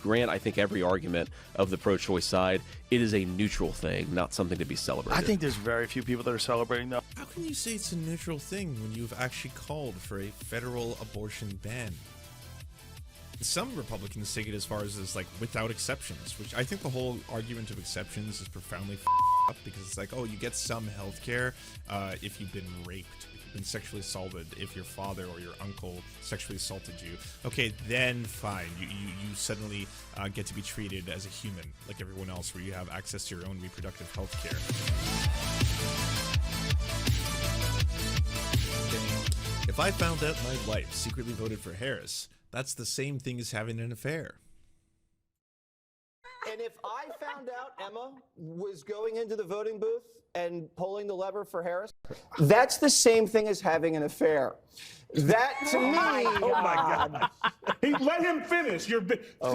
grant, I think, every argument of the pro-choice side, it is a neutral thing, not something to be celebrated. I think there's very few people that are celebrating that. How can you say it's a neutral thing when you've actually called for a federal abortion ban? Some Republicans take it as far as like without exceptions, which I think the whole argument of exceptions is profoundly up, because it's like, oh, you get some health care if you've been raped, if you've been sexually assaulted, if your father or your uncle sexually assaulted you. Okay, then fine. You suddenly get to be treated as a human like everyone else, where you have access to your own reproductive health care. If I found out my wife secretly voted for Harris, that's the same thing as having an affair. And if I found out Emma was going into the voting booth and pulling the lever for Harris, that's the same thing as having an affair. That, to me... Oh, my God. Let him finish. Go,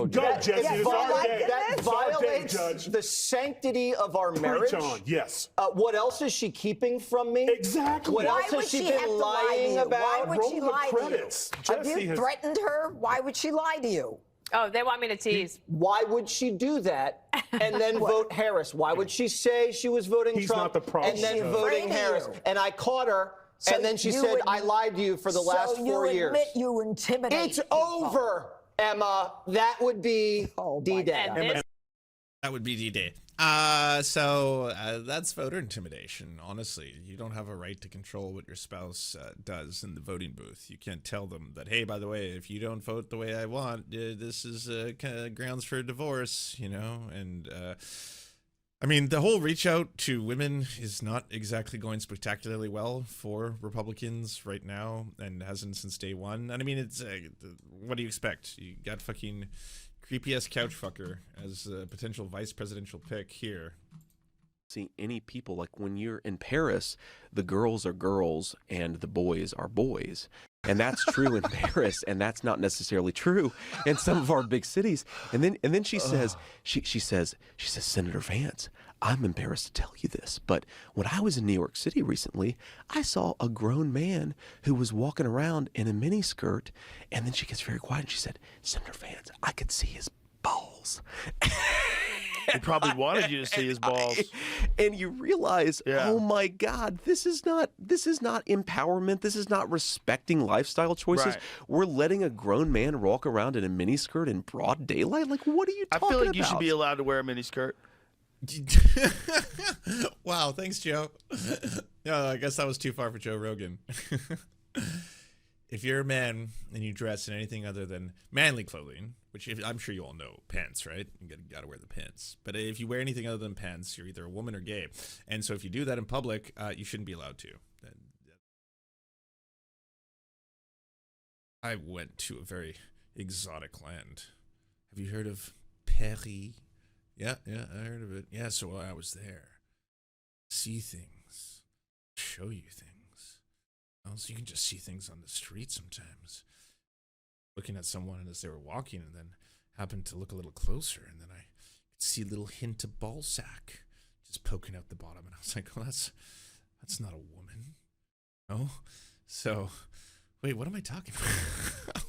Jesse. It's our day. That violates the sanctity of our marriage. Preach on. Yes. What else is she keeping from me? Exactly. What else has she been lying about? Why would she lie to you? Have you threatened her? Why would she lie to you? Oh, they want me to tease. Why would she do that and then vote Harris? Why would she say she was voting He's Trump not the problem. and then voting Harris? And I caught her, and then she said, I lied to you for the last 4 years. So you admit you intimidate It's people. over, Emma. That would be D-Day. That would be D-Day. So that's voter intimidation. Honestly, you don't have a right to control what your spouse does in the voting booth. You can't tell them that, hey, by the way, if you don't vote the way I want, this is kind of grounds for divorce, you know? And I mean, the whole reach out to women is not exactly going spectacularly well for Republicans right now, and hasn't since day one. And I mean, it's what do you expect? You got fucking creepy-ass couch fucker as a potential vice presidential pick here. See any people, like when you're in Paris, the girls are girls and the boys are boys. And that's true in Paris, and that's not necessarily true in some of our big cities. And then she says, she says, Senator Vance, I'm embarrassed to tell you this, but when I was in New York City recently, I saw a grown man who was walking around in a miniskirt, and then she gets very quiet and she said, Senator Vance, I could see his balls. He probably wanted you to see his balls. And you realize, oh my God, this is not empowerment. This is not respecting lifestyle choices. Right. We're letting a grown man walk around in a miniskirt in broad daylight. Like, what are you talking about? I feel like you should be allowed to wear a miniskirt. Wow, thanks, Joe. No, I guess that was too far for Joe Rogan. If you're a man and you dress in anything other than manly clothing, which I'm sure you all know, pants, right? You gotta wear the pants. But if you wear anything other than pants, you're either a woman or gay. And so if you do that in public, you shouldn't be allowed to. I went to a very exotic land. Have you heard of Paris? Yeah, I heard of it. Yeah, so I was there. See things. Show you things. Also, you can just see things on the street sometimes. Looking at someone as they were walking, and then happened to look a little closer, and then I could see a little hint of ball sack just poking out the bottom, and I was like, "Oh, that's not a woman." No, so wait, what am I talking about?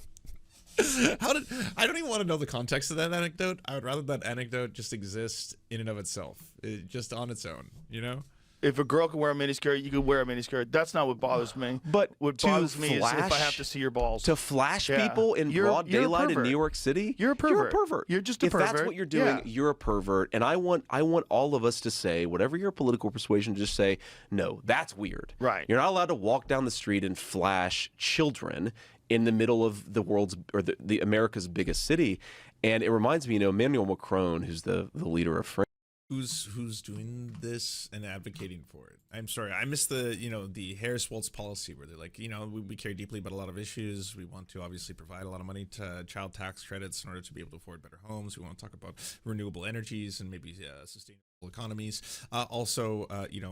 I don't even want to know the context of that anecdote. I would rather that anecdote just exist in and of itself, just on its own, you know? If a girl can wear a miniskirt, you could wear a miniskirt. That's not what bothers me. But what bothers me is if I have to see your balls. To flash people in broad daylight in New York City? You're a pervert. You're a pervert. You're just a pervert. If that's what you're doing, you're a pervert. And I want all of us to say, whatever your political persuasion, just say, no, that's weird. Right. You're not allowed to walk down the street and flash children in the middle of the world's, or the America's biggest city. And it reminds me, you know, Emmanuel Macron, who's the leader of France, who's doing this and advocating for it. I'm sorry, I missed the Harris-Walz policy where they're like, we care deeply about a lot of issues. We want to obviously provide a lot of money to child tax credits in order to be able to afford better homes. We want to talk about renewable energies and maybe sustainable economies. Also,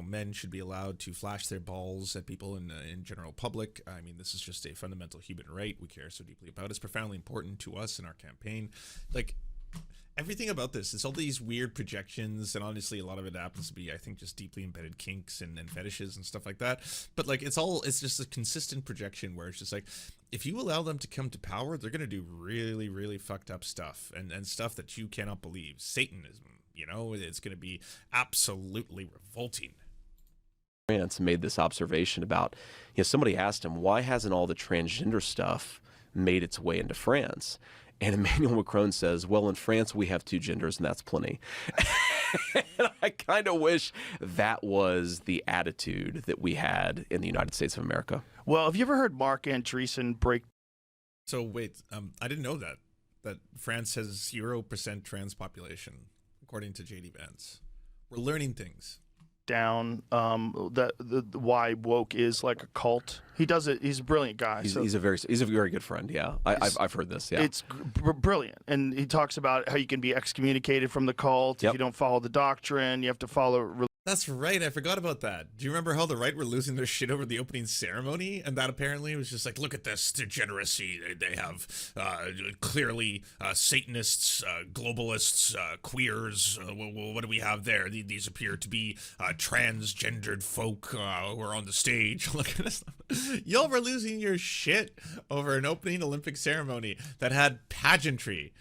men should be allowed to flash their balls at people in general public. I mean, this is just a fundamental human right we care so deeply about. It's profoundly important to us in our campaign. Like, everything about this, it's all these weird projections, and honestly a lot of it happens to be, I think, just deeply embedded kinks and fetishes and stuff like that. But like it's just a consistent projection where it's just like, if you allow them to come to power, they're gonna do really, really fucked up stuff and stuff that you cannot believe. Satanism, you know, it's gonna be absolutely revolting. France made this observation about, you know, somebody asked him, why hasn't all the transgender stuff made its way into France? And Emmanuel Macron says, well, in France, we have 2 genders, and that's plenty. And I kind of wish that was the attitude that we had in the United States of America. Well, have you ever heard Mark Andreessen break? So wait, I didn't know that France has 0% trans population, according to JD Vance. We're learning things. Down why woke is like a cult. He does it. He's a brilliant guy. He's a very good friend. Yeah, I've heard this. Yeah, it's brilliant, and he talks about how you can be excommunicated from the cult if you don't follow the doctrine. You have to follow. That's right. I forgot about that. Do you remember how the right were losing their shit over the opening ceremony? And that apparently was just like, look at this degeneracy. They have clearly Satanists, globalists, queers. What do we have there? These appear to be transgendered folk who are on the stage. Y'all were losing your shit over an opening Olympic ceremony that had pageantry.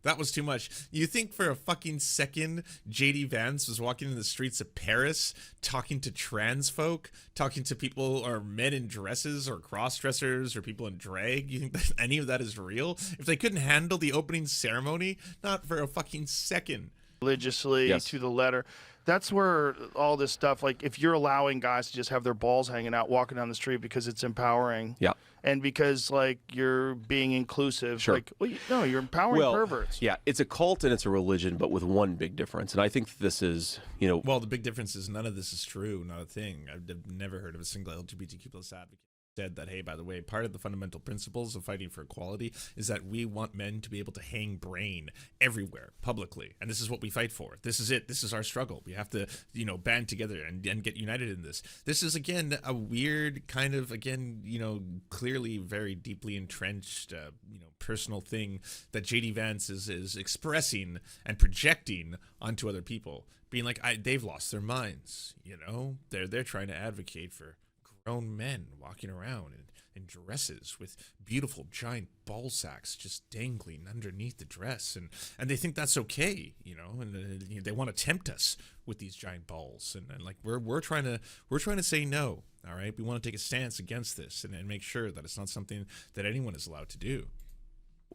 That was too much. You think for a fucking second JD Vance was walking in the streets of Paris talking to trans folk, talking to people or men in dresses or cross-dressers or people in drag? You think that any of that is real? If they couldn't handle the opening ceremony, not for a fucking second. Religiously to the letter. That's where all this stuff, like if you're allowing guys to just have their balls hanging out walking down the street because it's empowering. Yeah. And because like you're being inclusive, like, well, no, you're empowering perverts. Yeah, it's a cult and it's a religion, but with one big difference. And I think this is, you know, well, the big difference is none of this is true, not a thing. I've never heard of a single LGBTQ+ advocate said that, hey, by the way, part of the fundamental principles of fighting for equality is that we want men to be able to hang brain everywhere publicly, and this is what we fight for. This is it. This is our struggle. We have to, you know, band together and get united in this. This is again a weird kind of, again, you know, clearly very deeply entrenched, you know, personal thing that JD Vance is expressing and projecting onto other people, being like, they've lost their minds. You know, they're trying to advocate for grown men walking around in dresses with beautiful giant ball sacks just dangling underneath the dress, and they think that's okay, you know, and they want to tempt us with these giant balls, and like we're trying to say no. All right, we want to take a stance against this and make sure that it's not something that anyone is allowed to do.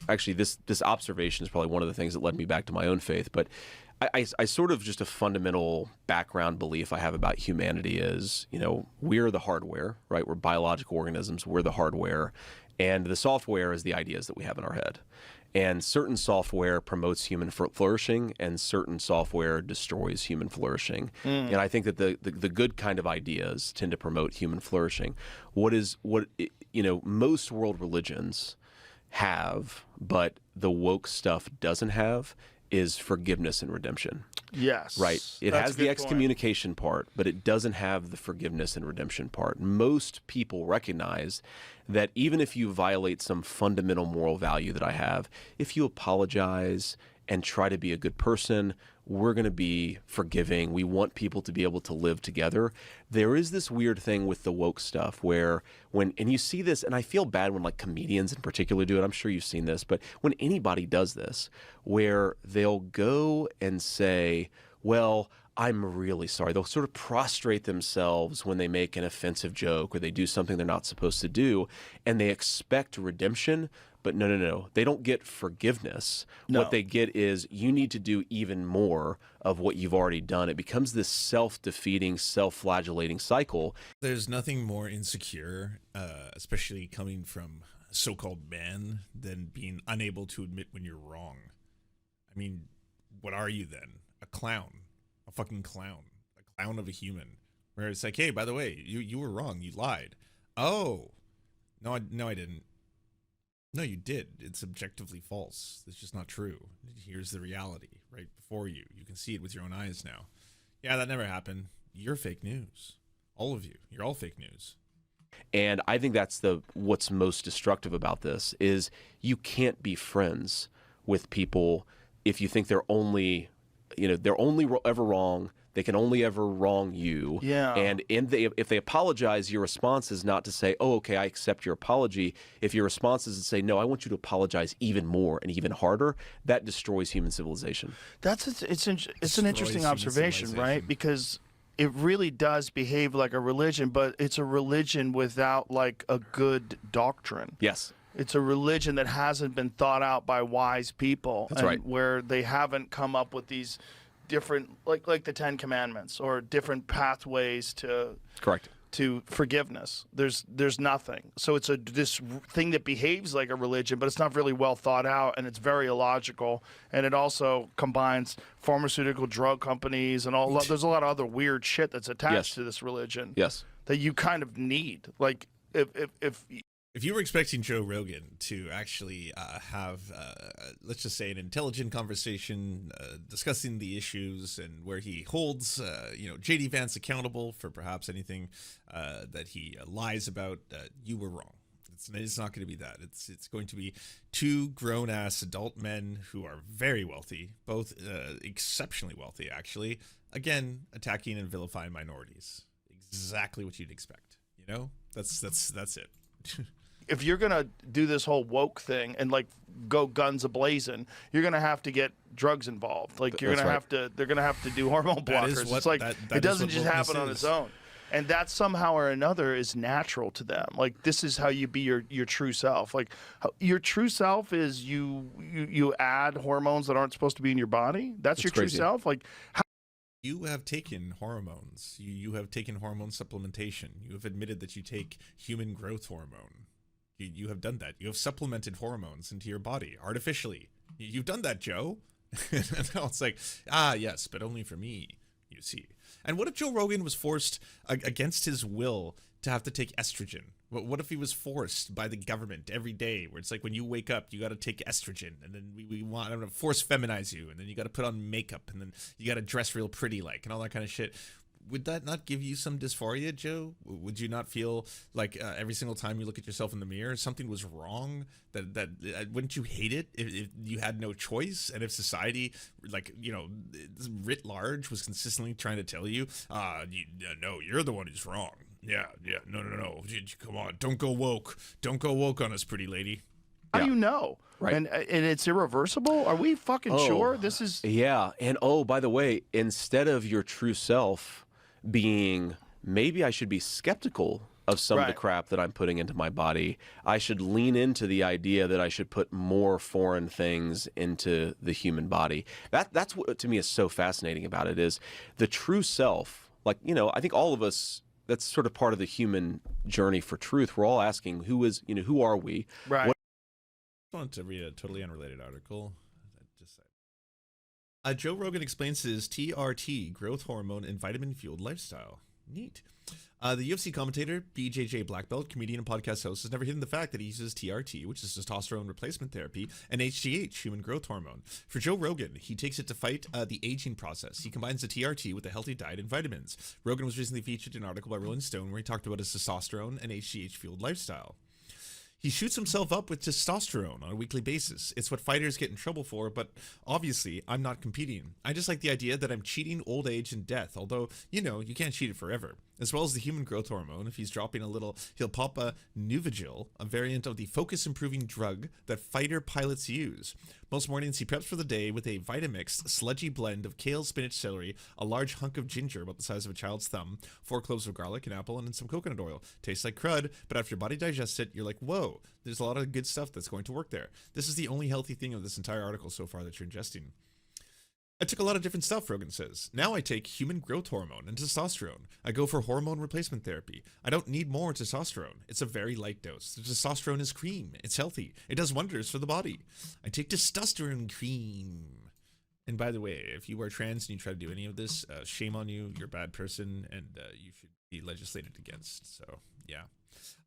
Actually, this observation is probably one of the things that led me back to my own faith, but I sort of just a fundamental background belief I have about humanity is, you know, we're the hardware, right? We're biological organisms. We're the hardware. And the software is the ideas that we have in our head. And certain software promotes human flourishing and certain software destroys human flourishing. And I think that the good kind of ideas tend to promote human flourishing. You know, most world religions have, but the woke stuff doesn't have, is forgiveness and redemption. Yes. Right? It has the excommunication part, but it doesn't have the forgiveness and redemption part. Most people recognize that even if you violate some fundamental moral value that I have, if you apologize and try to be a good person, we're going to be forgiving. We want people to be able to live together. There is this weird thing with the woke stuff where and you see this, and I feel bad when like comedians in particular do it. I'm sure you've seen this, but when anybody does this, where they'll go and say, well, I'm really sorry. They'll sort of prostrate themselves when they make an offensive joke or they do something they're not supposed to do, and they expect redemption. But no. They don't get forgiveness. No. What they get is you need to do even more of what you've already done. It becomes this self-defeating, self-flagellating cycle. There's nothing more insecure, especially coming from so-called men, than being unable to admit when you're wrong. I mean, what are you then? A clown. A fucking clown. A clown of a human. Where it's like, hey, by the way, you were wrong. You lied. Oh. No, I didn't. No, you did. It's objectively false. It's just not true. Here's the reality right before you. You can see it with your own eyes now. Yeah, that never happened. You're fake news. All of you. You're all fake news. And I think that's what's most destructive about this is you can't be friends with people if you think they're only, they're only ever wrong. They can only ever wrong you. Yeah. And if they apologize, your response is not to say, oh, okay, I accept your apology. If your response is to say, no, I want you to apologize even more and even harder, that destroys human civilization. It's an interesting observation, right? Because it really does behave like a religion, but it's a religion without like a good doctrine. Yes. It's a religion that hasn't been thought out by wise people. That's right. Where they haven't come up with these different, like the Ten Commandments, or different pathways to forgiveness. There's nothing. So it's this thing that behaves like a religion, but it's not really well thought out, and it's very illogical. And it also combines pharmaceutical drug companies and all. There's a lot of other weird shit that's attached to this religion. Yes. That you kind of need. Like if you were expecting Joe Rogan to actually have, let's just say, an intelligent conversation discussing the issues, and where he holds, JD Vance accountable for perhaps anything that he lies about, you were wrong. It's not going to be that. It's going to be two grown-ass adult men who are very wealthy, both exceptionally wealthy, actually, again, attacking and vilifying minorities. Exactly what you'd expect. That's it. If you're gonna do this whole woke thing and like go guns a-blazing, you're gonna have to get drugs involved. Like they're gonna have to do hormone blockers. It's like it doesn't just happen on its own. And that somehow or another is natural to them. Like this is how you be your true self. Like your true self is you add hormones that aren't supposed to be in your body. That's your true self. Like you have taken hormones. You have taken hormone supplementation. You have admitted that you take human growth hormone. You have done that. You have supplemented hormones into your body artificially. You've done that, Joe. And now it's like, yes, but only for me, you see. And what if Joe Rogan was forced against his will to have to take estrogen? What if he was forced by the government every day, where it's like, when you wake up, you got to take estrogen, and then we want to force feminize you, and then you got to put on makeup, and then you got to dress real pretty, like, and all that kind of shit. Would that not give you some dysphoria, Joe? Would you not feel like every single time you look at yourself in the mirror, something was wrong? That wouldn't you hate it if you had no choice? And if society, like, writ large, was consistently trying to tell you, no, you're the one who's wrong. Yeah, no. Come on, don't go woke. Don't go woke on us, pretty lady. How do you know? Right. And it's irreversible? Are we fucking sure this is... Yeah, and by the way, instead of your true self being, maybe I should be skeptical of some of the crap that I'm putting into my body, I should lean into the idea that I should put more foreign things into the human body. That's what to me is so fascinating about it, is the true self. Like, I think all of us, that's sort of part of the human journey for truth. We're all asking, who are we? Right. I wanted to read a totally unrelated article. Joe Rogan explains his TRT, growth hormone and vitamin-fueled lifestyle. Neat. The UFC commentator, BJJ Black Belt, comedian and podcast host, has never hidden the fact that he uses TRT, which is testosterone replacement therapy, and HGH, human growth hormone. For Joe Rogan, he takes it to fight the aging process. He combines the TRT with a healthy diet and vitamins. Rogan was recently featured in an article by Rolling Stone where he talked about his testosterone and HGH-fueled lifestyle. He shoots himself up with testosterone on a weekly basis. It's what fighters get in trouble for, but obviously, I'm not competing. I just like the idea that I'm cheating old age and death, although, you can't cheat it forever. As well as the human growth hormone, if he's dropping a little, he'll pop a Nuvigil, a variant of the focus-improving drug that fighter pilots use. Most mornings, he preps for the day with a Vitamix sludgy blend of kale, spinach, celery, a large hunk of ginger about the size of a child's thumb, 4 cloves of garlic, an apple, and then some coconut oil. Tastes like crud, but after your body digests it, you're like, whoa, there's a lot of good stuff that's going to work there. This is the only healthy thing of this entire article so far that you're ingesting. I took a lot of different stuff, Rogan says. Now I take human growth hormone and testosterone. I go for hormone replacement therapy. I don't need more testosterone. It's a very light dose. The testosterone is cream. It's healthy. It does wonders for the body. I take testosterone cream. And by the way, if you are trans and you try to do any of this, shame on you. You're a bad person, and you should be legislated against. So, yeah.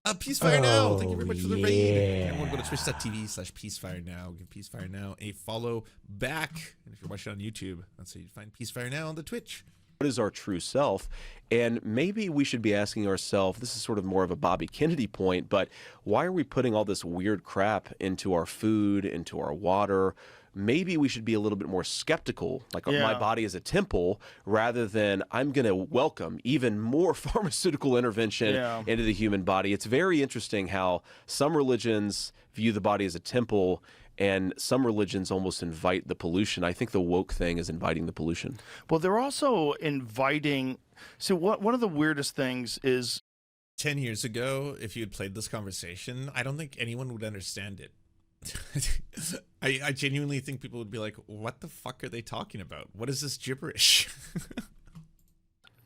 Peacefire Now. Thank you very much for the raid. Everyone go to twitch.tv/Peacefire Now. Give Peacefire Now a follow back. And if you're watching on YouTube, that's how you find Peacefire Now on the Twitch. What is our true self? And maybe we should be asking ourselves, this is sort of more of a Bobby Kennedy point, but why are we putting all this weird crap into our food, into our water? maybe we should be a little bit more skeptical, like my body is a temple, rather than I'm going to welcome even more pharmaceutical intervention into the human body. It's very interesting how some religions view the body as a temple, and some religions almost invite the pollution. I think the woke thing is inviting the pollution. Well, they're also inviting. So one of the weirdest things is 10 years ago, if you had played this conversation, I don't think anyone would understand it. I genuinely think people would be like, what the fuck are they talking about? What is this gibberish?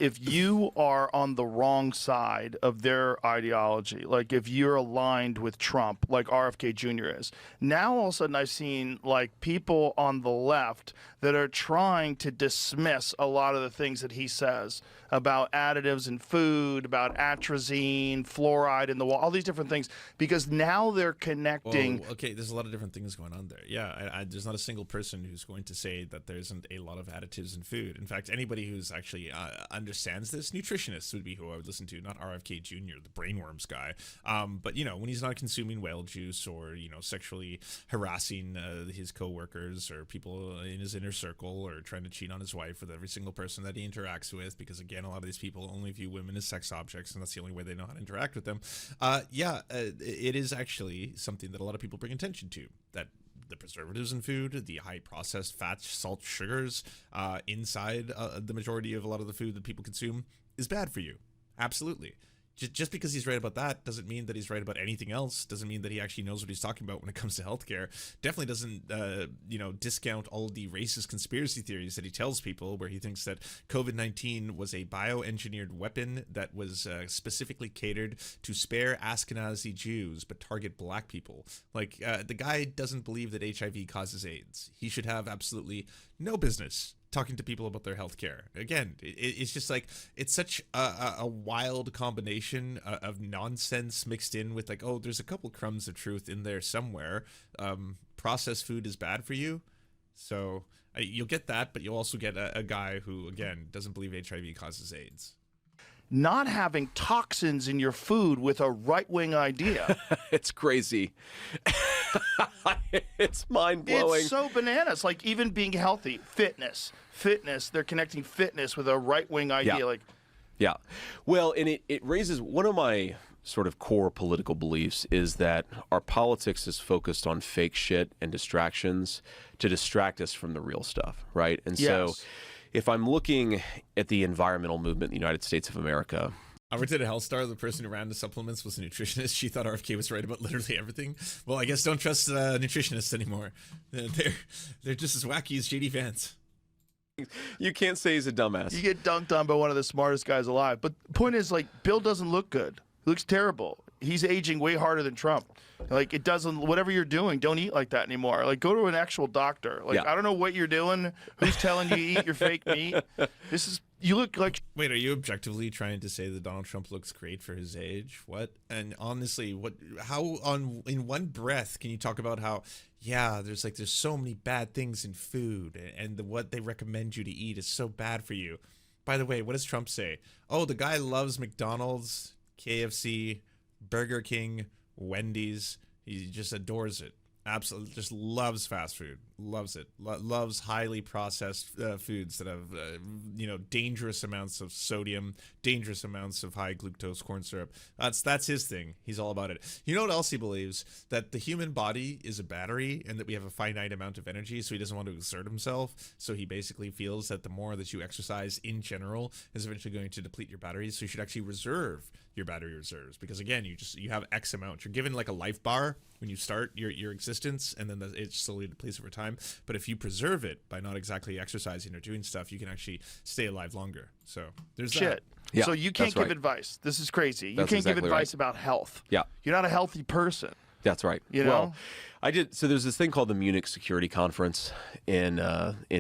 if you are on the wrong side of their ideology, like if you're aligned with Trump, like RFK Jr. is, now all of a sudden I've seen like people on the left that are trying to dismiss a lot of the things that he says about additives in food, about atrazine, fluoride in the wall, all these different things, because now they're connecting. Well, okay, there's a lot of different things going on there. Yeah, there's not a single person who's going to say that there isn't a lot of additives in food. In fact, anybody who's actually understands this, nutritionists would be who I would listen to, not RFK Jr., the brainworms guy. But, you know, when he's not consuming whale juice or, you know, sexually harassing his coworkers or people in his inner circle or trying to cheat on his wife with every single person that he interacts with, because, again, a lot of these people only view women as sex objects, and that's the only way they know how to interact with them. It is actually something that a lot of people bring attention to, that the preservatives in food, the high processed fats, salt, sugars inside the majority of a lot of the food that people consume is bad for you. Absolutely. Just because he's right about that doesn't mean that he's right about anything else. Doesn't mean that he actually knows what he's talking about when it comes to healthcare. Definitely doesn't, discount all of the racist conspiracy theories that he tells people, where he thinks that COVID-19 was a bioengineered weapon that was specifically catered to spare Ashkenazi Jews but target black people. Like, the guy doesn't believe that HIV causes AIDS. He should have absolutely no business talking to people about their health care. Again, it's just like, it's such a wild combination of nonsense mixed in with like, oh, there's a couple crumbs of truth in there somewhere. Processed food is bad for you. So you'll get that, but you'll also get a guy who, again, doesn't believe HIV causes AIDS. Not having toxins in your food with a right-wing idea. It's crazy. It's mind-blowing. It's so bananas. Like, even being healthy, fitness, they're connecting fitness with a right-wing idea. Yeah. Well, and it raises one of my sort of core political beliefs is that our politics is focused on fake shit and distractions to distract us from the real stuff, right? And so if I'm looking at the environmental movement in the United States of America. I worked at a health star. The person who ran the supplements was a nutritionist. She thought RFK was right about literally everything. Well, I guess don't trust nutritionists anymore. They're just as wacky as JD Vance. You can't say he's a dumbass. You get dunked on by one of the smartest guys alive. But the point is, like, Bill doesn't look good. He looks terrible. He's aging way harder than Trump. Like, it doesn't, whatever you're doing, don't eat like that anymore. Like, go to an actual doctor. Like, I don't know what you're doing. Who's telling you to eat your fake meat? You look like... Wait, are you objectively trying to say that Donald Trump looks great for his age? What? And honestly, in one breath can you talk about how, there's so many bad things in food, and what they recommend you to eat is so bad for you. By the way, what does Trump say? Oh, the guy loves McDonald's, KFC, Burger King, Wendy's. He just adores it. Absolutely, just loves fast food. Loves it. Loves highly processed foods that have, dangerous amounts of sodium, dangerous amounts of high glucose corn syrup. That's his thing. He's all about it. You know what else he believes? That the human body is a battery and that we have a finite amount of energy, so he doesn't want to exert himself. So he basically feels that the more that you exercise in general is eventually going to deplete your batteries. So you should actually reserve your battery reserves, because again, you have X amount. You're given like a life bar when you start your existence, and then it slowly depletes over time. But if you preserve it by not exactly exercising or doing stuff, you can actually stay alive longer. So there's shit. Yeah, so you can't give advice. This is crazy. You can't exactly give advice about health. Yeah. You're not a healthy person. That's right. You know? Well, I did. So there's this thing called the Munich Security Conference in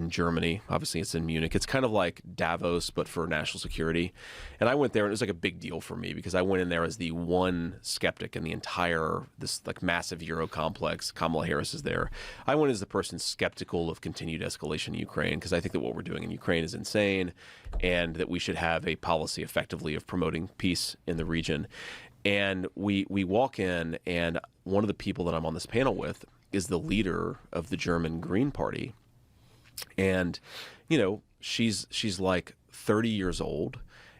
Germany. Obviously, it's in Munich. It's kind of like Davos, but for national security. And I went there, and it was like a big deal for me because I went in there as the one skeptic in the entire this like massive Euro complex. Kamala Harris is there. I went as the person skeptical of continued escalation in Ukraine because I think that what we're doing in Ukraine is insane, and that we should have a policy effectively of promoting peace in the region. And we walk in, and one of the people that I'm on this panel with is the leader of the German Green Party. And, you know, she's like 30 years old,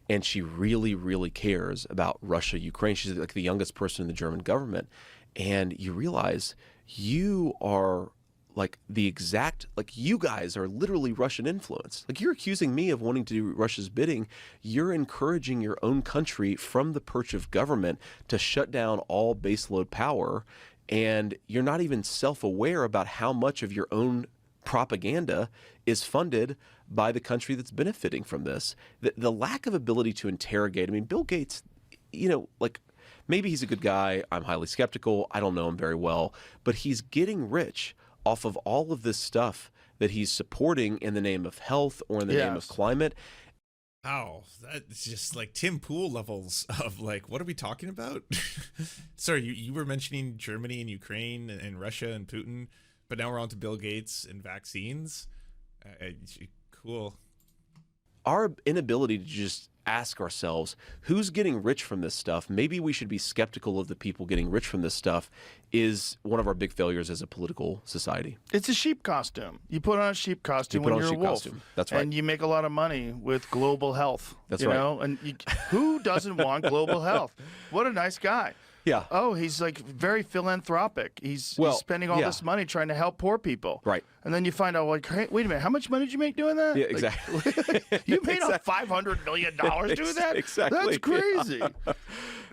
and she really, really cares about Russia, Ukraine. She's like the youngest person in the German government. And you realize you are like the exact, like you guys are literally Russian influence. Like you're accusing me of wanting to do Russia's bidding. You're encouraging your own country from the perch of government to shut down all baseload power. And you're not even self-aware about how much of your own propaganda is funded by the country that's benefiting from this. The lack of ability to interrogate. I mean, Bill Gates, you know, like maybe he's a good guy. I'm highly skeptical. I don't know him very well, but he's getting rich off of all of this stuff that he's supporting in the name of health or in the name of climate. Wow, that's just like Tim Pool levels of like, what are we talking about? Sorry, you were mentioning Germany and Ukraine and Russia and Putin, but now we're on to Bill Gates and vaccines. Cool. Our inability to just ask ourselves, who's getting rich from this stuff? Maybe we should be skeptical of the people getting rich from this stuff is one of our big failures as a political society. It's a sheep costume. You put on a sheep costume when you're a wolf. That's right. And you make a lot of money with global health. That's you right. know? And who doesn't want global health? What a nice guy. Yeah. Oh, he's like very philanthropic. He's spending all this money trying to help poor people. Right. And then you find out, like, hey, wait a minute, how much money did you make doing that? Yeah, exactly. You made up $500 million doing that? Exactly. That's crazy.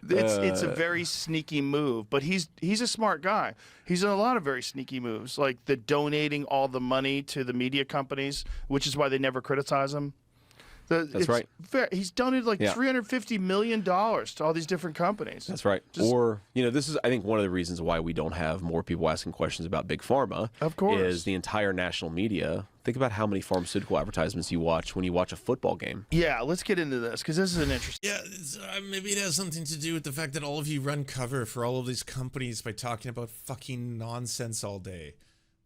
It's a very sneaky move, but he's a smart guy. He's in a lot of very sneaky moves, like the donating all the money to the media companies, which is why they never criticize him. That's right. He's donated like $350 million to all these different companies. That's right. Or, you know, this is, I think, one of the reasons why we don't have more people asking questions about Big Pharma. Of course. Is the entire national media. Think about how many pharmaceutical advertisements you watch when you watch a football game. Yeah, let's get into this, because this is an interesting... Yeah, maybe it has something to do with the fact that all of you run cover for all of these companies by talking about fucking nonsense all day.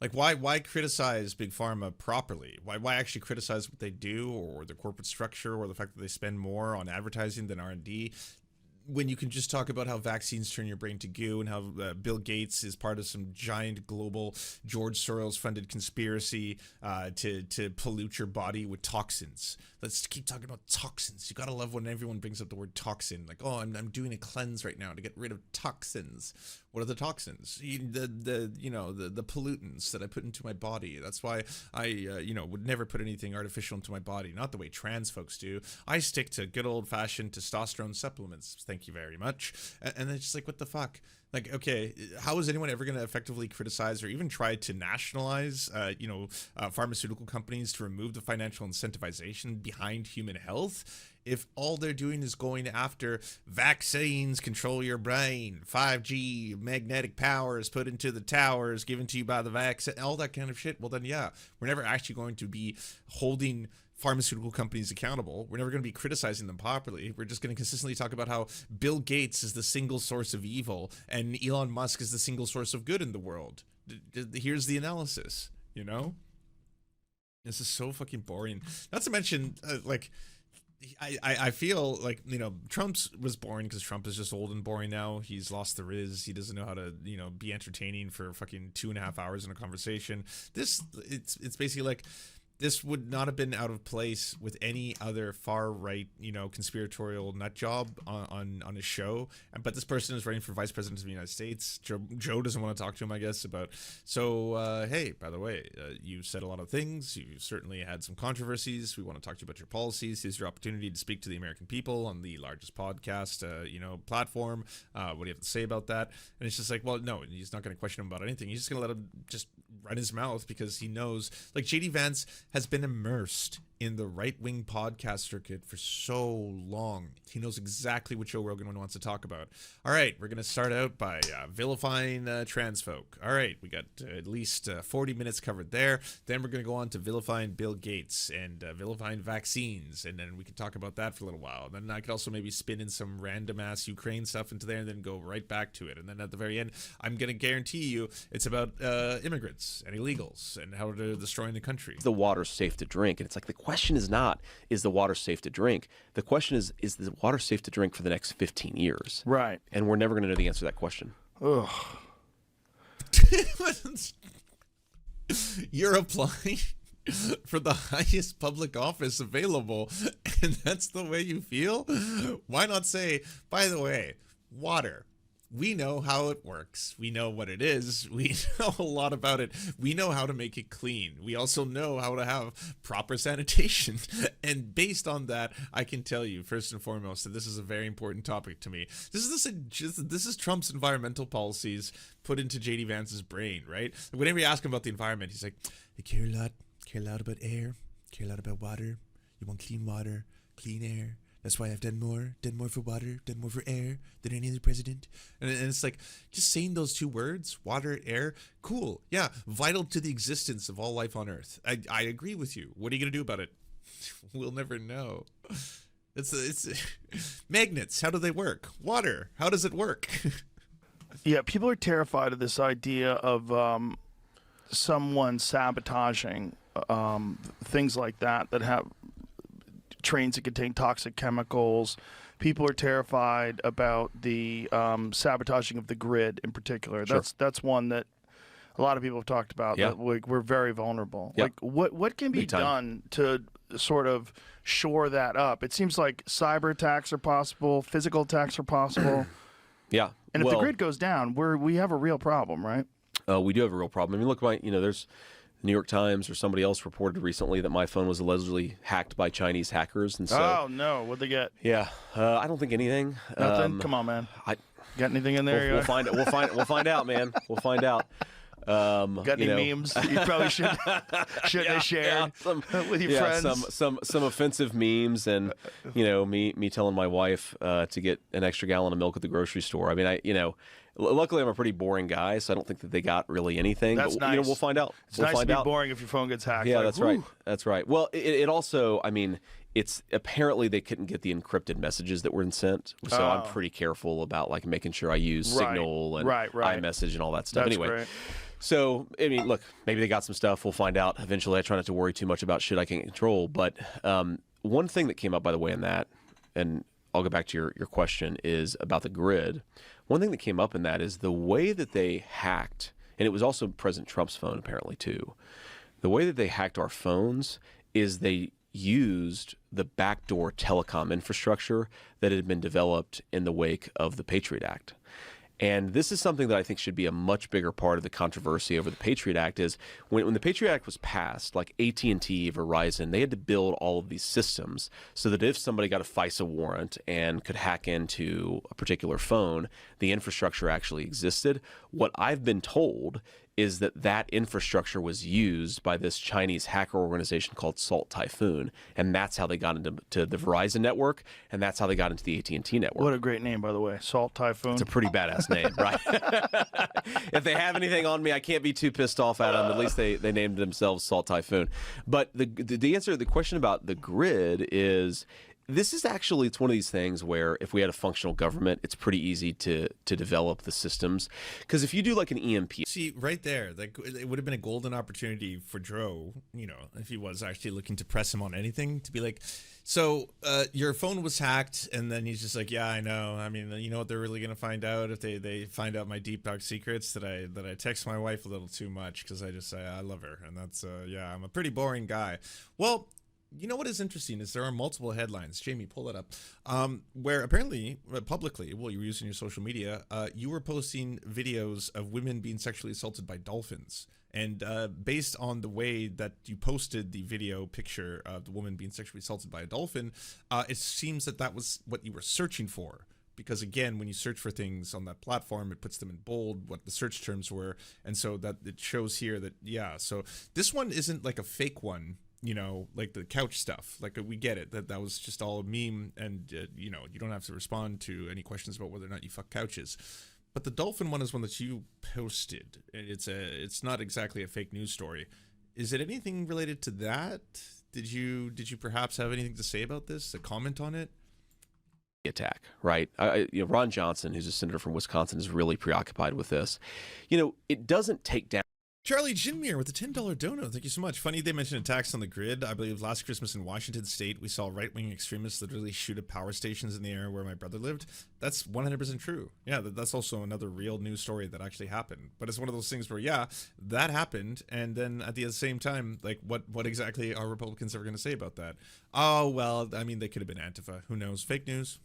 Like, why criticize Big Pharma properly? Why actually criticize what they do or their corporate structure or the fact that they spend more on advertising than R&D? When you can just talk about how vaccines turn your brain to goo and how Bill Gates is part of some giant global George Soros funded conspiracy to pollute your body with toxins. Let's keep talking about toxins. You gotta love when everyone brings up the word toxin. Like, oh, I'm doing a cleanse right now to get rid of toxins. What are the toxins? The pollutants that I put into my body. That's why I would never put anything artificial into my body. Not the way trans folks do. I stick to good old fashioned testosterone supplements. Thank you very much. And it's just like, what the fuck? Like, okay, how is anyone ever going to effectively criticize or even try to nationalize, pharmaceutical companies to remove the financial incentivization behind human health if all they're doing is going after vaccines control your brain, 5G, magnetic powers put into the towers given to you by the vaccine, all that kind of shit? Well, then, yeah, we're never actually going to be holding pharmaceutical companies accountable. We're never going to be criticizing them properly. We're just going to consistently talk about how Bill Gates is the single source of evil and Elon Musk is the single source of good in the world. Here's the analysis, you know? This is so fucking boring. Not to mention, I feel like, Trump's was boring because Trump is just old and boring now. He's lost the riz. He doesn't know how to, be entertaining for fucking 2.5 hours in a conversation. It's basically like, this would not have been out of place with any other far right, conspiratorial nut job on a show. But this person is running for vice president of the United States. Joe doesn't want to talk to him, I guess, about. So, hey, by the way, you've said a lot of things. You've certainly had some controversies. We want to talk to you about your policies. Here's your opportunity to speak to the American people on the largest podcast, platform. What do you have to say about that? And it's just like, well, no, he's not going to question him about anything. He's just going to let him just run his mouth because he knows, like, JD Vance has been immersed in the right-wing podcast circuit for so long. He knows exactly what Joe Rogan wants to talk about. All right, we're going to start out by vilifying trans folk. All right, we got at least 40 minutes covered there. Then we're going to go on to vilifying Bill Gates and vilifying vaccines, and then we can talk about that for a little while. And then I could also maybe spin in some random-ass Ukraine stuff into there and then go right back to it. And then at the very end, I'm going to guarantee you it's about immigrants and illegals and how they're destroying the country. The water's safe to drink, and it's like the question is not, is the water safe to drink? The question is the water safe to drink for the next 15 years? Right. And we're never going to know the answer to that question. Ugh. You're applying for the highest public office available, and that's the way you feel? Why not say, by the way, water, we know how it works. We know what it is. We know a lot about it. We know how to make it clean. We also know how to have proper sanitation. And based on that, I can tell you, first and foremost, that this is a very important topic to me. This is Trump's environmental policies put into JD Vance's brain, right? Whenever you ask him about the environment, he's like, I care a lot about air, care a lot about water. You want clean water, clean air. That's why I've done more for water, done more for air than any other president. And it's like, just saying those two words, water, air, cool. Yeah, vital to the existence of all life on Earth. I agree with you. What are you going to do about it? We'll never know. It's magnets, how do they work? Water, how does it work? Yeah, people are terrified of this idea of someone sabotaging things like that have trains that contain toxic chemicals. People are terrified about the sabotaging of the grid in particular. Sure. That's one that a lot of people have talked about. Yeah. That we're very vulnerable. Yeah. Like what can be done to sort of shore that up? It seems like cyber attacks are possible, physical attacks are possible. Yeah. And if the grid goes down, we have a real problem, right? We do have a real problem. I mean, look, there's New York Times or somebody else reported recently that my phone was allegedly hacked by Chinese hackers, and so. Oh no, what'd they get? Yeah, I don't think anything. Nothing. Come on, man. Got anything in there? We'll find it. We'll find out, man. We'll find out. Got any memes you probably shouldn't have shared with your friends? Some offensive memes, and me telling my wife to get an extra gallon of milk at the grocery store. I mean, luckily I'm a pretty boring guy, so I don't think that they got really anything. That's but, nice. we'll find out. It's nice to be boring if your phone gets hacked. Yeah, like, that's right. That's right. Well, it also, I mean, it's apparently they couldn't get the encrypted messages that were sent, so I'm pretty careful about like making sure I use Signal and iMessage and all that stuff. That's anyway. great. So, I mean, look, maybe they got some stuff. We'll find out eventually. I try not to worry too much about shit I can't control. But one thing that came up, by the way, in that, and I'll go back to your question, is about the grid. One thing that came up in that is the way that they hacked, and it was also President Trump's phone apparently too. The way that they hacked our phones is they used the backdoor telecom infrastructure that had been developed in the wake of the Patriot Act. And this is something that I think should be a much bigger part of the controversy over the Patriot Act is when the Patriot Act was passed, like AT&T, Verizon, they had to build all of these systems so that if somebody got a FISA warrant and could hack into a particular phone, the infrastructure actually existed. What I've been told is that infrastructure was used by this Chinese hacker organization called Salt Typhoon, and that's how they got into the Verizon network, and that's how they got into the AT&T network. What a great name, by the way, Salt Typhoon. It's a pretty badass name, right? If they have anything on me, I can't be too pissed off at them. At least they named themselves Salt Typhoon. But the answer to the question about the grid is, this is actually, it's one of these things where if we had a functional government, it's pretty easy to develop the systems. Because if you do like an EMP. See, right there, like, it would have been a golden opportunity for Dro, if he was actually looking to press him on anything, to be like, so your phone was hacked, and then he's just like, yeah, I know. I mean, you know what they're really going to find out if they find out my deep, dark secrets, that I text my wife a little too much because I love her. And that's, yeah, I'm a pretty boring guy. Well, you know what is interesting is there are multiple headlines. Jamie, pull that up. Where apparently, publicly, well, you were using your social media, you were posting videos of women being sexually assaulted by dolphins. And based on the way that you posted the video picture of the woman being sexually assaulted by a dolphin, it seems that was what you were searching for. Because again, when you search for things on that platform, it puts them in bold, what the search terms were. And so that it shows here that, yeah, so this one isn't like a fake one. Like the couch stuff, like we get it, that was just all a meme, and you don't have to respond to any questions about whether or not you fuck couches. But the dolphin one is one that you posted, and it's not exactly a fake news story. Is it anything related to that? Did you perhaps have anything to say about this, a comment on it? Attack, right? Ron Johnson, who's a senator from Wisconsin, is really preoccupied with this. It doesn't take down Charlie Jinmere with the $10 dono. Thank you so much. Funny they mentioned attacks on the grid. I believe last Christmas in Washington State, we saw right-wing extremists literally shoot at power stations in the area where my brother lived. That's 100% true. Yeah, that's also another real news story that actually happened. But it's one of those things where, yeah, that happened. And then at the same time, like, what exactly are Republicans ever going to say about that? Oh, well, I mean, they could have been Antifa. Who knows? Fake news.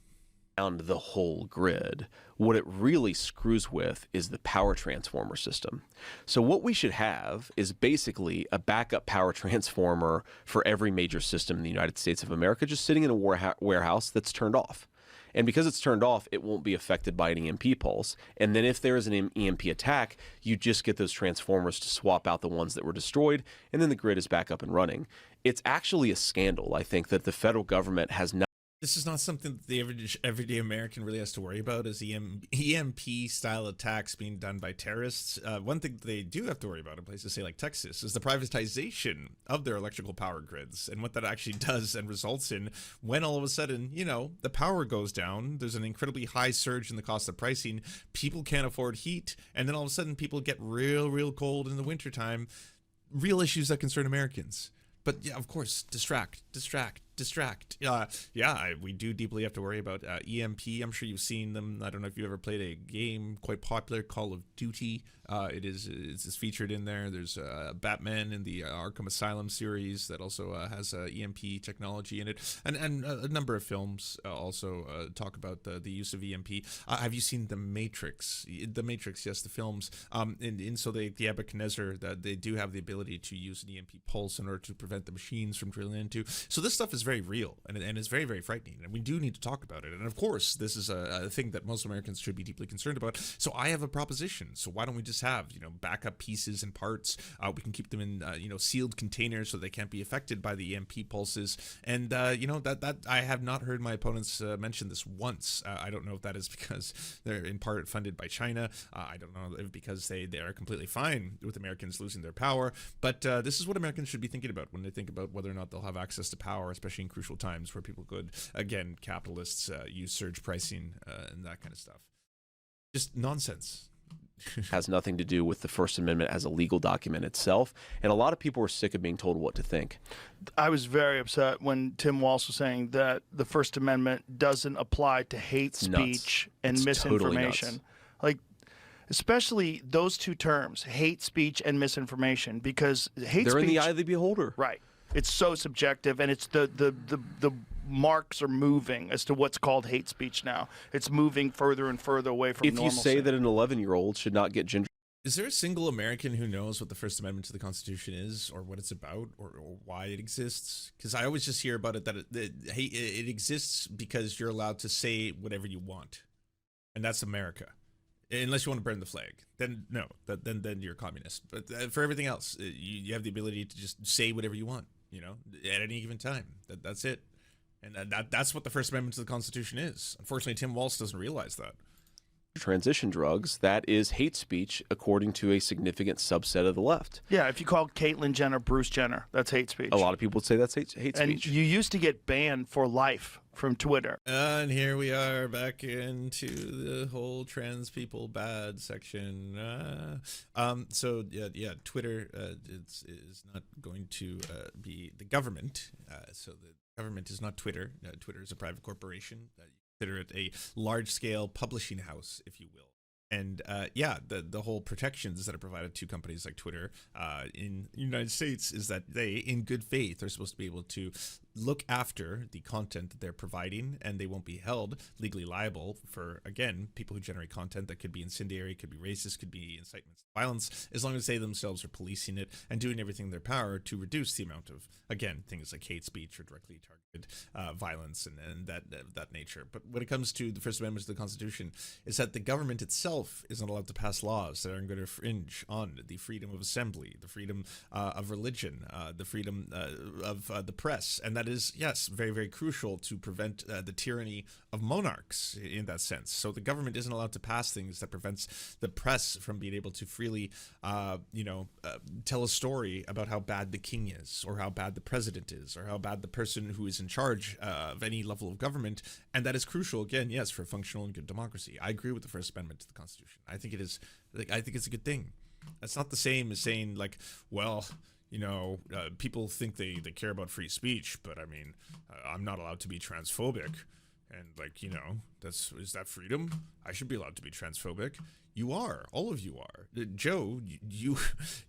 Around the whole grid. What it really screws with is the power transformer system. So what we should have is basically a backup power transformer for every major system in the United States of America, just sitting in a warehouse that's turned off. And because it's turned off, it won't be affected by an EMP pulse. And then if there is an EMP attack, you just get those transformers to swap out the ones that were destroyed, and then the grid is back up and running. It's actually a scandal, I think, that the federal government has not. This is not something that the everyday American really has to worry about, is EMP-style attacks being done by terrorists. One thing they do have to worry about in places, say, like Texas, is the privatization of their electrical power grids and what that actually does and results in when all of a sudden, you know, the power goes down, there's an incredibly high surge in the cost of pricing, people can't afford heat, and then all of a sudden people get real cold in the wintertime. Real issues that concern Americans. But yeah, of course, distract. Yeah, we do deeply have to worry about EMP. I'm sure you've seen them. I don't know if you've ever played a game quite popular, Call of Duty. It's featured in there. There's Batman in the Arkham Asylum series that also has EMP technology in it, and a number of films also talk about the use of EMP. Have you seen The Matrix? The Matrix, yes, the films. And so the Nebuchadnezzar, that they do have the ability to use an EMP pulse in order to prevent the machines from drilling into. So this stuff is very real, and it's very frightening, and we do need to talk about it. And of course, this is a thing that most Americans should be deeply concerned about. So I have a proposition. So why don't we just have, you know, backup pieces and parts? We can keep them in you know, sealed containers so they can't be affected by the EMP pulses. And you know, that I have not heard my opponents mention this once. I don't know if that is because they're in part funded by China. I don't know if because they are completely fine with Americans losing their power. But this is what Americans should be thinking about when they think about whether or not they'll have access to power, especially in crucial times where people could, again, capitalists use surge pricing and that kind of stuff. Just nonsense. Has nothing to do with the First Amendment as a legal document itself, and a lot of people are sick of being told what to think. I was very upset when Tim Walsh was saying that the First Amendment doesn't apply to hate speech and misinformation. Totally, like, especially those two terms, hate speech and misinformation, because hate they're speech, in the eye of the beholder. Right. It's so subjective, and it's the marks are moving as to what's called hate speech now. It's moving further and further away from normalcy. If you say that an 11-year-old should not get ginger. Is there a single American who knows what the First Amendment to the Constitution is, or what it's about, or why it exists? Because I always just hear about it that it exists because you're allowed to say whatever you want, and that's America. Unless you want to burn the flag, then no, then you're a communist. But for everything else, you have the ability to just say whatever you want, you know, at any given time. That's it, and that's what the First Amendment to the Constitution is. Unfortunately, Tim Walsh doesn't realize that. Transition drugs, that is hate speech according to a significant subset of the left. Yeah, if you called Caitlyn Jenner Bruce Jenner, that's hate speech. A lot of people would say that's hate speech. And you used to get banned for life from Twitter. And here we are back into the whole trans people bad section. So yeah, Twitter is not going to be the government. So the government is not Twitter. Twitter is a private corporation. Consider it a large-scale publishing house, if you will. And yeah, the whole protections that are provided to companies like Twitter in the United States is that they, in good faith, are supposed to be able to look after the content that they're providing, and they won't be held legally liable for, again, people who generate content that could be incendiary, could be racist, could be incitement to violence, as long as they themselves are policing it and doing everything in their power to reduce the amount of, again, things like hate speech or directly targeted violence and that nature. But when it comes to the First Amendment to the Constitution, is that the government itself is not allowed to pass laws that are going to infringe on the freedom of assembly, the freedom of religion, the freedom of the press, and that is, yes, very crucial to prevent the tyranny of monarchs in that sense. So the government isn't allowed to pass things that prevents the press from being able to freely, tell a story about how bad the king is, or how bad the president is, or how bad the person who is in charge of any level of government. And that is crucial, again, yes, for a functional and good democracy. I agree with the First Amendment to the Constitution. I think it is. I think it's a good thing. That's not the same as saying like, well, you know, people think they care about free speech, but I mean, I'm not allowed to be transphobic. And like, you know, is that freedom? I should be allowed to be transphobic. You are. All of you are. Joe,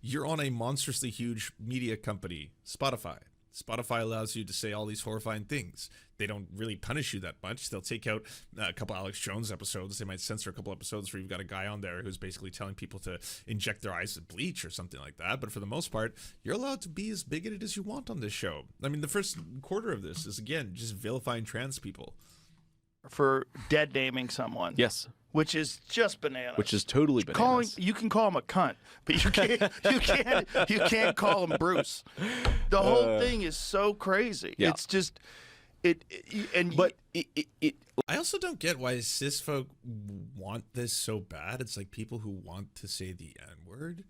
you're on a monstrously huge media company, Spotify. Spotify allows you to say all these horrifying things. They don't really punish you that much. They'll take out a couple Alex Jones episodes. They might censor a couple episodes where you've got a guy on there who's basically telling people to inject their eyes with bleach or something like that. But for the most part, you're allowed to be as bigoted as you want on this show. I mean, the first quarter of this is, again, just vilifying trans people. For dead naming someone. Yes. Which is just bananas. Which is totally bananas. You can call him a cunt, but you can't call him Bruce. The whole thing is so crazy. Yeah. It's just I also don't get why cis folk want this so bad. It's like people who want to say the N-word.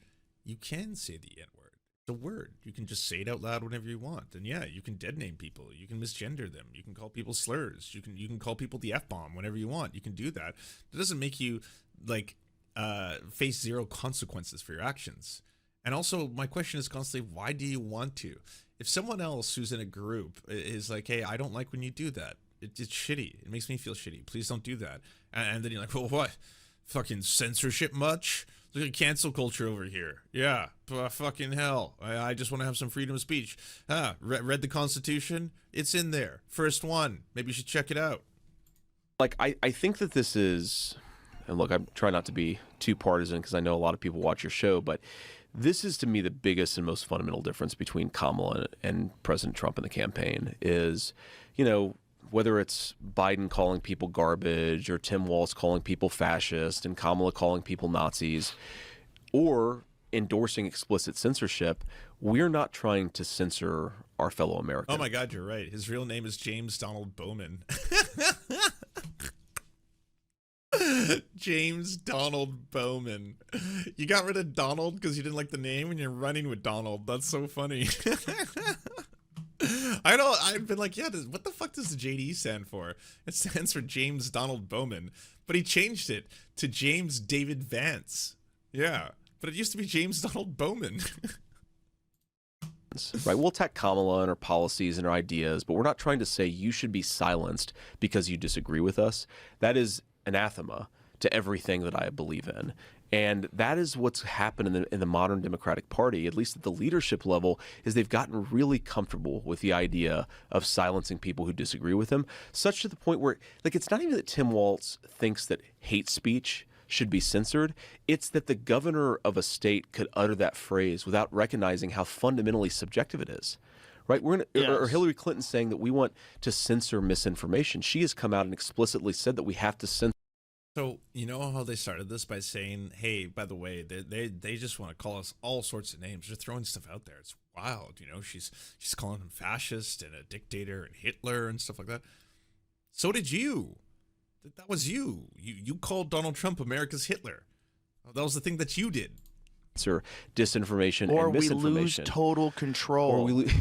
You can say the N-word. It's a word. You can just say it out loud whenever you want. And yeah, you can dead name people. You can misgender them. You can call people slurs. You can call people the F-bomb whenever you want. You can do that. It doesn't make you like face zero consequences for your actions. And also, my question is constantly, why do you want to? If someone else who's in a group is like, hey, I don't like when you do that. It's shitty. It makes me feel shitty. Please don't do that. And then you're like, well, what? Fucking censorship much? Look at cancel culture over here. Yeah, fucking hell. I just want to have some freedom of speech. Read the Constitution? It's in there. First one. Maybe you should check it out. Like, I think that this is, and look, I'm trying not to be too partisan because I know a lot of people watch your show, but this is to me the biggest and most fundamental difference between Kamala and President Trump in the campaign is, you know, whether it's Biden calling people garbage or Tim Walz calling people fascist and Kamala calling people Nazis or endorsing explicit censorship, we're not trying to censor our fellow Americans. Oh my God, you're right. His real name is James Donald Bowman. James Donald Bowman. You got rid of Donald because you didn't like the name and you're running with Donald. That's so funny. I know, I've been like, yeah, what the fuck does the JD stand for? It stands for James Donald Bowman, but he changed it to James David Vance. Yeah, but it used to be James Donald Bowman. Right, we'll attack Kamala and her policies and her ideas, but we're not trying to say you should be silenced because you disagree with us. That is anathema to everything that I believe in. And that is what's happened in the modern Democratic Party, at least at the leadership level, is they've gotten really comfortable with the idea of silencing people who disagree with them, such to the point where, like, it's not even that Tim Walz thinks that hate speech should be censored. It's that the governor of a state could utter that phrase without recognizing how fundamentally subjective it is. Right? Or Hillary Clinton saying that we want to censor misinformation. She has come out and explicitly said that we have to censor. So, you know how they started this by saying, hey, by the way, they just want to call us all sorts of names. They're throwing stuff out there. It's wild. You know, she's calling him fascist and a dictator and Hitler and stuff like that. So did you. That was you. You called Donald Trump America's Hitler. That was the thing that you did. Or disinformation or and misinformation. We lose total control. Or we lose...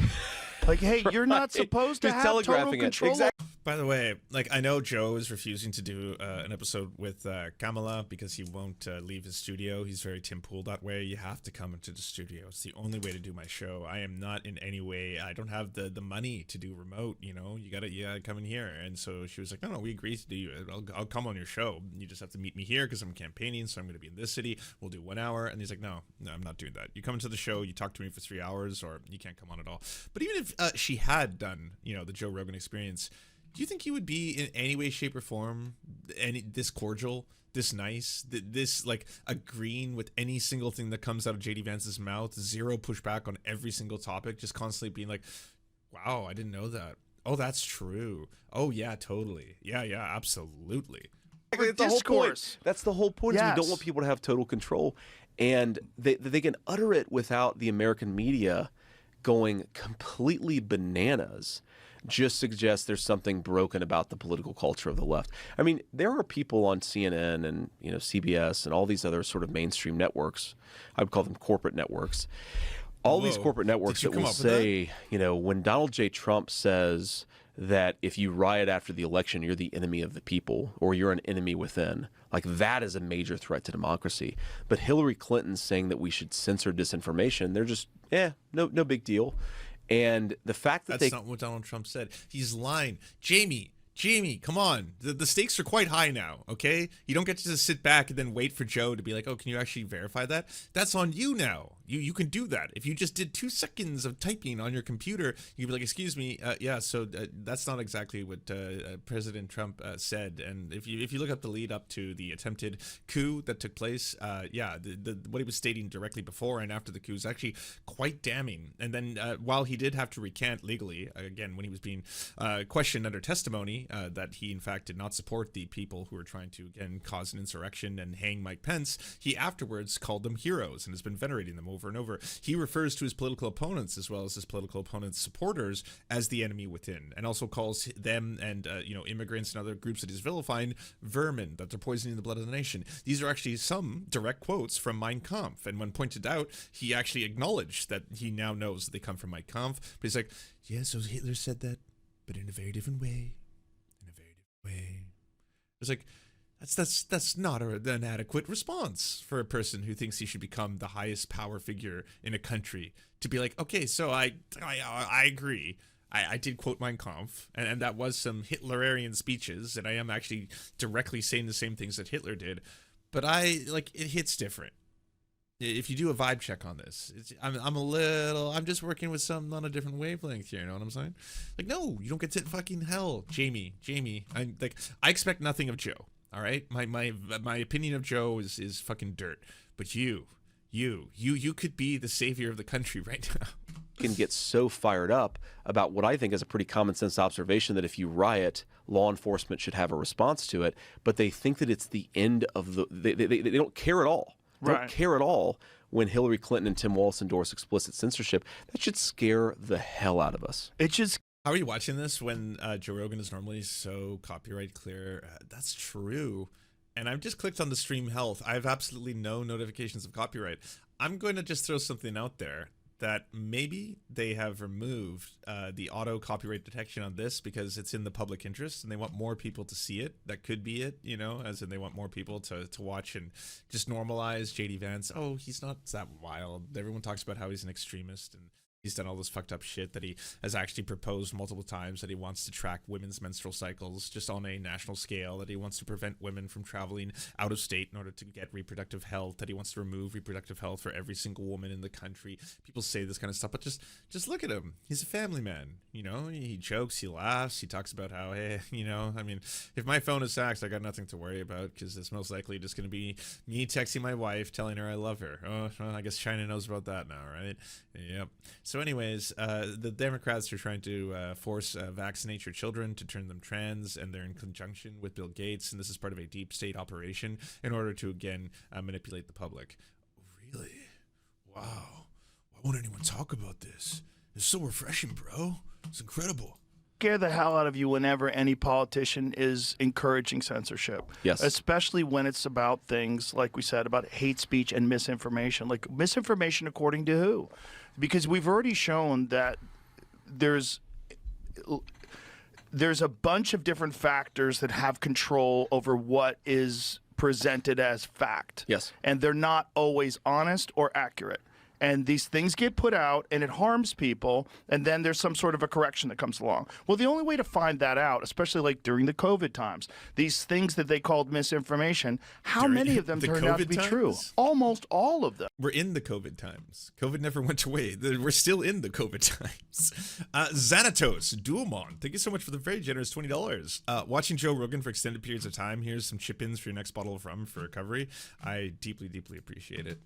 Like, hey, you're not supposed to have total control. Exactly. By the way, like, I know Joe is refusing to do an episode with Kamala because he won't leave his studio. He's very Tim Pool that way. You have to come into the studio. It's the only way to do my show. I am not in any way, I don't have the money to do remote, you know. You gotta come in here. And so she was like, no, we agree to do it. I'll come on your show. You just have to meet me here because I'm campaigning, so I'm going to be in this city. We'll do 1 hour. And he's like, no, I'm not doing that. You come into the show, you talk to me for 3 hours, or you can't come on at all. But even if she had done, you know, the Joe Rogan experience, do you think you would be in any way, shape, or form this cordial, this nice, this like agreeing with any single thing that comes out of JD Vance's mouth, zero pushback on every single topic, just constantly being like, wow, I didn't know that. Oh, that's true. Oh yeah, totally. Yeah, absolutely. That's the whole point. That's the whole point. Yes. Is we don't want people to have total control, and they can utter it without the American media going completely bananas. Just suggests there's something broken about the political culture of the left. I mean, there are people on CNN and, you know, CBS and all these other sort of mainstream networks. I would call them corporate networks. All these corporate networks that will say, you know, when Donald J. Trump says that if you riot after the election, you're the enemy of the people or you're an enemy within. Like that is a major threat to democracy. But Hillary Clinton saying that we should censor disinformation, they're just, no big deal. And the fact that that's not what Donald Trump said. He's lying. Jamie, come on. The stakes are quite high now, okay? You don't get to just sit back and then wait for Joe to be like, oh, can you actually verify that? That's on you now. You can do that. If you just did 2 seconds of typing on your computer, you'd be like, excuse me, that's not exactly what President Trump said. And if you look up the lead up to the attempted coup that took place, what he was stating directly before and after the coup is actually quite damning. And then while he did have to recant legally, again, when he was being questioned under testimony, that he in fact did not support the people who were trying to, again, cause an insurrection and hang Mike Pence, he afterwards called them heroes and has been venerating them over and over. He refers to his political opponents as well as his political opponents' supporters as the enemy within, and also calls them and immigrants and other groups that he's vilifying vermin, that they're poisoning the blood of the nation. These are actually some direct quotes from Mein Kampf, and when pointed out, he actually acknowledged that he now knows that they come from Mein Kampf, but he's like, yeah, so Hitler said that, but in a very different way. It's like, that's not an adequate response for a person who thinks he should become the highest power figure in a country to be like, okay, so I agree. I did quote Mein Kampf, and that was some Hitlerian speeches, and I am actually directly saying the same things that Hitler did, but it hits different. If you do a vibe check on this, I'm just working with some on a different wavelength here, you know what I'm saying? Like, no, you don't get to fucking hell, Jamie. I expect nothing of Joe, all right? My opinion of Joe is fucking dirt, but you could be the savior of the country right now. Can get so fired up about what I think is a pretty common sense observation that if you riot, law enforcement should have a response to it, but they think that it's the end of they don't care at all. Don't care at all when Hillary Clinton and Tim Walz endorse explicit censorship. That should scare the hell out of us. How are you watching this when Joe Rogan is normally so copyright clear? That's true. And I've just clicked on the stream health. I have absolutely no notifications of copyright. I'm going to just throw something out there that maybe they have removed the auto copyright detection on this because it's in the public interest and they want more people to see it. That could be it, as in they want more people to watch and just normalize JD Vance. Oh, he's not that wild. Everyone talks about how he's an extremist and he's done all this fucked up shit, that he has actually proposed multiple times that he wants to track women's menstrual cycles just on a national scale, that he wants to prevent women from traveling out of state in order to get reproductive health, that he wants to remove reproductive health for every single woman in the country. People say this kind of stuff, but just look at him. He's a family man, he jokes, he laughs, he talks about how, hey, if my phone is hacked, I got nothing to worry about because it's most likely just going to be me texting my wife telling her I love her. Oh, well, I guess China knows about that now, right? Yep. So anyways, the Democrats are trying to force vaccinate your children to turn them trans, and they're in conjunction with Bill Gates, and this is part of a deep state operation in order to, again, manipulate the public. Really? Wow. Why won't anyone talk about this? It's so refreshing, bro. It's incredible. Scare the hell out of you whenever any politician is encouraging censorship. Yes. Especially when it's about things, like we said, about hate speech and misinformation. Like, misinformation according to who? Because we've already shown that there's a bunch of different factors that have control over what is presented as fact. Yes. And they're not always honest or accurate. And these things get put out and it harms people, and then there's some sort of a correction that comes along. Well, the only way to find that out, especially like during the COVID times, these things that they called misinformation, how many of them turned out to be true? Almost all of them. We're in the COVID times. COVID never went away. We're still in the COVID times. Xanatos, Duomon, thank you so much for the very generous $20. Watching Joe Rogan for extended periods of time. Here's some chip-ins for your next bottle of rum for recovery. I deeply, deeply appreciate it.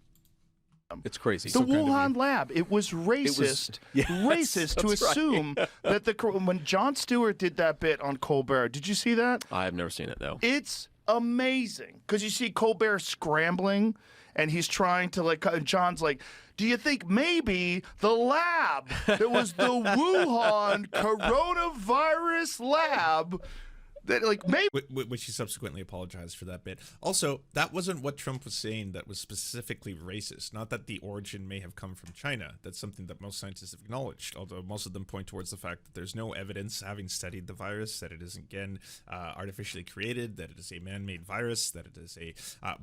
It's crazy. The Wuhan lab. It was racist. Racist to assume that when Jon Stewart did that bit on Colbert, did you see that? I have never seen it though. It's amazing because you see Colbert scrambling, and he's trying to John's like, do you think maybe the lab that was the Wuhan coronavirus lab? Like, maybe. Which he subsequently apologized for that bit. Also, that wasn't what Trump was saying that was specifically racist. Not that the origin may have come from China. That's something that most scientists have acknowledged, although most of them point towards the fact that there's no evidence, having studied the virus, that it is, again, artificially created, that it is a man-made virus, that it is a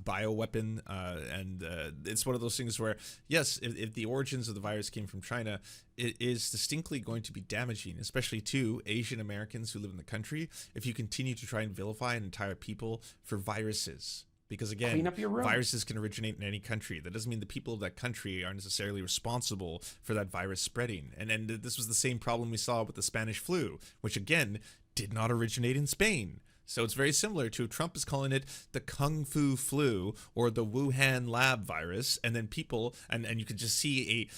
bioweapon, and it's one of those things where, yes, if the origins of the virus came from China, it is distinctly going to be damaging, especially to Asian Americans who live in the country, if you continue to try and vilify an entire people for viruses. Because again, viruses can originate in any country. That doesn't mean the people of that country are necessarily responsible for that virus spreading. And this was the same problem we saw with the Spanish flu, which again, did not originate in Spain. So it's very similar to Trump is calling it the Kung Fu flu or the Wuhan lab virus. And then people, and you could just see a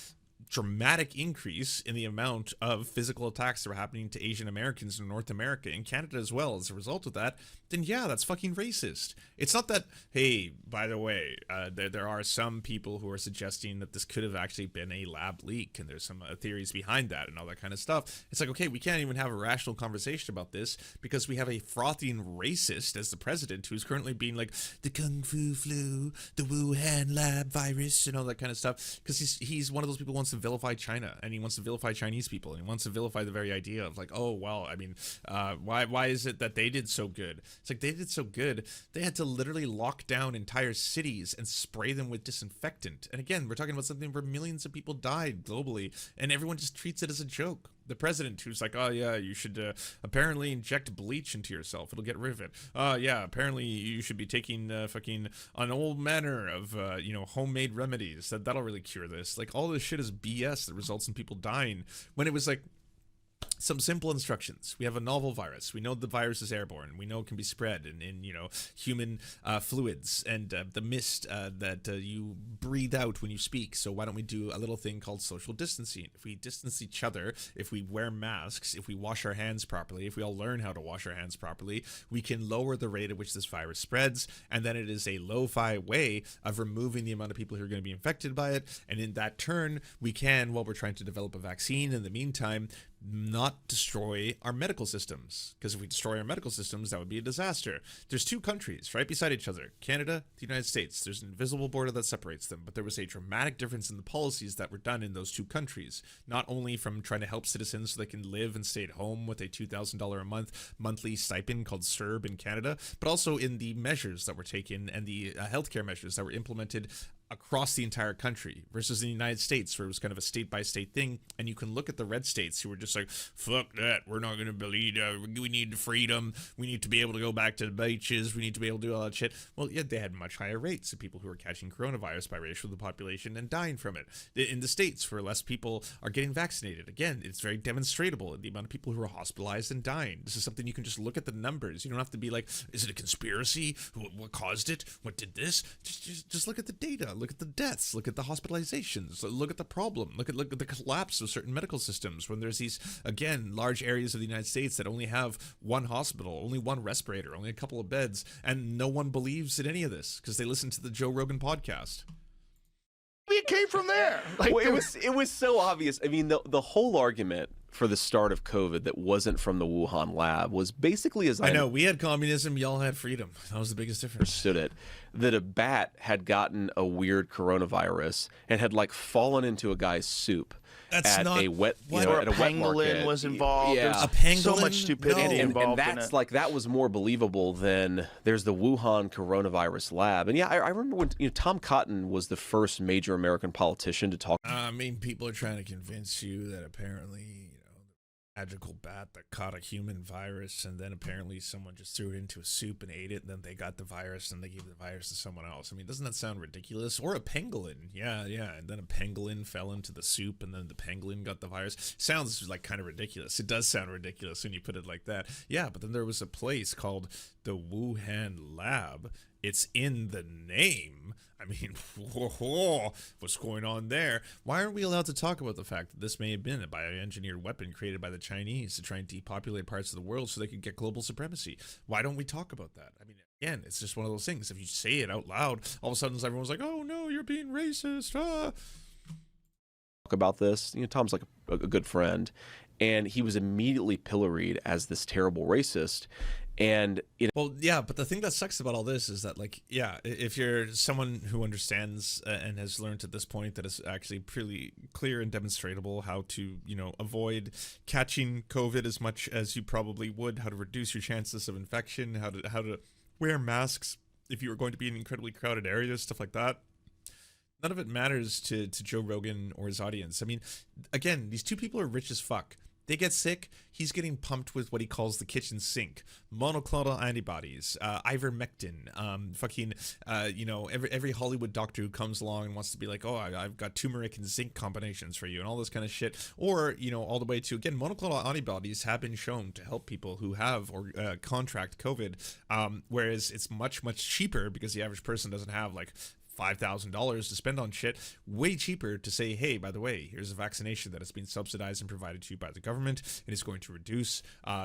dramatic increase in the amount of physical attacks that were happening to Asian Americans in North America and Canada as well as a result of that, then yeah, that's fucking racist. It's not that, hey, by the way, there are some people who are suggesting that this could have actually been a lab leak, and there's some theories behind that and all that kind of stuff. It's like, okay, we can't even have a rational conversation about this because we have a frothing racist as the president who's currently being like, the Kung Fu flu, the Wuhan lab virus, and all that kind of stuff, because he's one of those people who wants to vilify China, and he wants to vilify Chinese people, and he wants to vilify the very idea of like, oh, well, I mean, why is it that they did so good? It's like, they did so good, they had to literally lock down entire cities and spray them with disinfectant. And again, we're talking about something where millions of people died globally, and everyone just treats it as a joke. The president who's like, oh yeah, you should apparently inject bleach into yourself, it'll get rid of it. Yeah, apparently you should be taking fucking an old manner of homemade remedies that'll really cure this. Like, all this shit is BS that results in people dying, when it was like some simple instructions. We have a novel virus. We know the virus is airborne. We know it can be spread in human fluids and the mist that you breathe out when you speak. So why don't we do a little thing called social distancing? If we distance each other, if we wear masks, if we wash our hands properly, if we all learn how to wash our hands properly, we can lower the rate at which this virus spreads. And then it is a lo-fi way of removing the amount of people who are going to be infected by it. And in that turn, we can, while we're trying to develop a vaccine in the meantime, not destroy our medical systems, because if we destroy our medical systems, that would be a disaster. There's two countries right beside each other, Canada, the United States. There's an invisible border that separates them, but there was a dramatic difference in the policies that were done in those two countries, not only from trying to help citizens so they can live and stay at home with a $2,000 a month monthly stipend called CERB in Canada, but also in the measures that were taken and the healthcare measures that were implemented across the entire country, versus in the United States, where it was kind of a state-by-state thing. And you can look at the red states who were just like, fuck that, we're not going to believe, we need freedom, we need to be able to go back to the beaches, we need to be able to do all that shit. Well, yeah, they had much higher rates of people who were catching coronavirus by ratio of the population and dying from it. In the states, where less people are getting vaccinated, again, it's very demonstrable in the amount of people who are hospitalized and dying. This is something you can just look at the numbers. You don't have to be like, is it a conspiracy? What caused it? What did this? Just look at the data. Look at the deaths, look at the hospitalizations, look at the problem, look at the collapse of certain medical systems when there's these, again, large areas of the United States that only have one hospital, only one respirator, only a couple of beds, and no one believes in any of this because they listen to the Joe Rogan podcast. It came from there. Like, well, it was so obvious. I mean, the whole argument for the start of COVID that wasn't from the Wuhan lab was basically, as I know, we had communism, y'all had freedom. That was the biggest difference. Understood it, that a bat had gotten a weird coronavirus and had like fallen into a guy's soup. That's at not a wet, or at a pangolin was involved. Yeah. There's A pangolin? so much stupidity No. involved and that's in it. like, that was more believable than there's the Wuhan coronavirus lab. And yeah, I remember when Tom Cotton was the first major American politician to talk. I mean, people are trying to convince you that apparently, the magical bat that caught a human virus, and then apparently someone just threw it into a soup and ate it, and then they got the virus and they gave the virus to someone else. I mean, doesn't that sound ridiculous? Or a pangolin. Yeah. And then a pangolin fell into the soup and then the pangolin got the virus. Sounds like kind of ridiculous. It does sound ridiculous when you put it like that. Yeah, but then there was a place called the Wuhan lab. It's in the name. I mean, whoa, what's going on there? Why aren't we allowed to talk about the fact that this may have been a bioengineered weapon created by the Chinese to try and depopulate parts of the world so they could get global supremacy? Why don't we talk about that? I mean, again, it's just one of those things. If you say it out loud, all of a sudden everyone's like, oh no, you're being racist. Talk about this. Tom's like a good friend, and he was immediately pilloried as this terrible racist. And well, yeah, but the thing that sucks about all this is that, like, yeah, if you're someone who understands and has learned at this point that it's actually pretty clear and demonstrable how to, you know, avoid catching COVID as much as you probably would, how to reduce your chances of infection, how to wear masks if you are going to be in incredibly crowded areas, stuff like that. None of it matters to Joe Rogan or his audience. I mean, again, these two people are rich as fuck. They get sick, he's getting pumped with what he calls the kitchen sink, monoclonal antibodies, ivermectin, you know, every Hollywood doctor who comes along and wants to be like, oh, I've got turmeric and zinc combinations for you and all this kind of shit. Or, you know, all the way to, again, monoclonal antibodies have been shown to help people who have or contract COVID, whereas it's much, much cheaper because the average person doesn't have like $5,000 to spend on shit. Way cheaper to say, hey, by the way, here's a vaccination that has been subsidized and provided to you by the government, and it's going to reduce,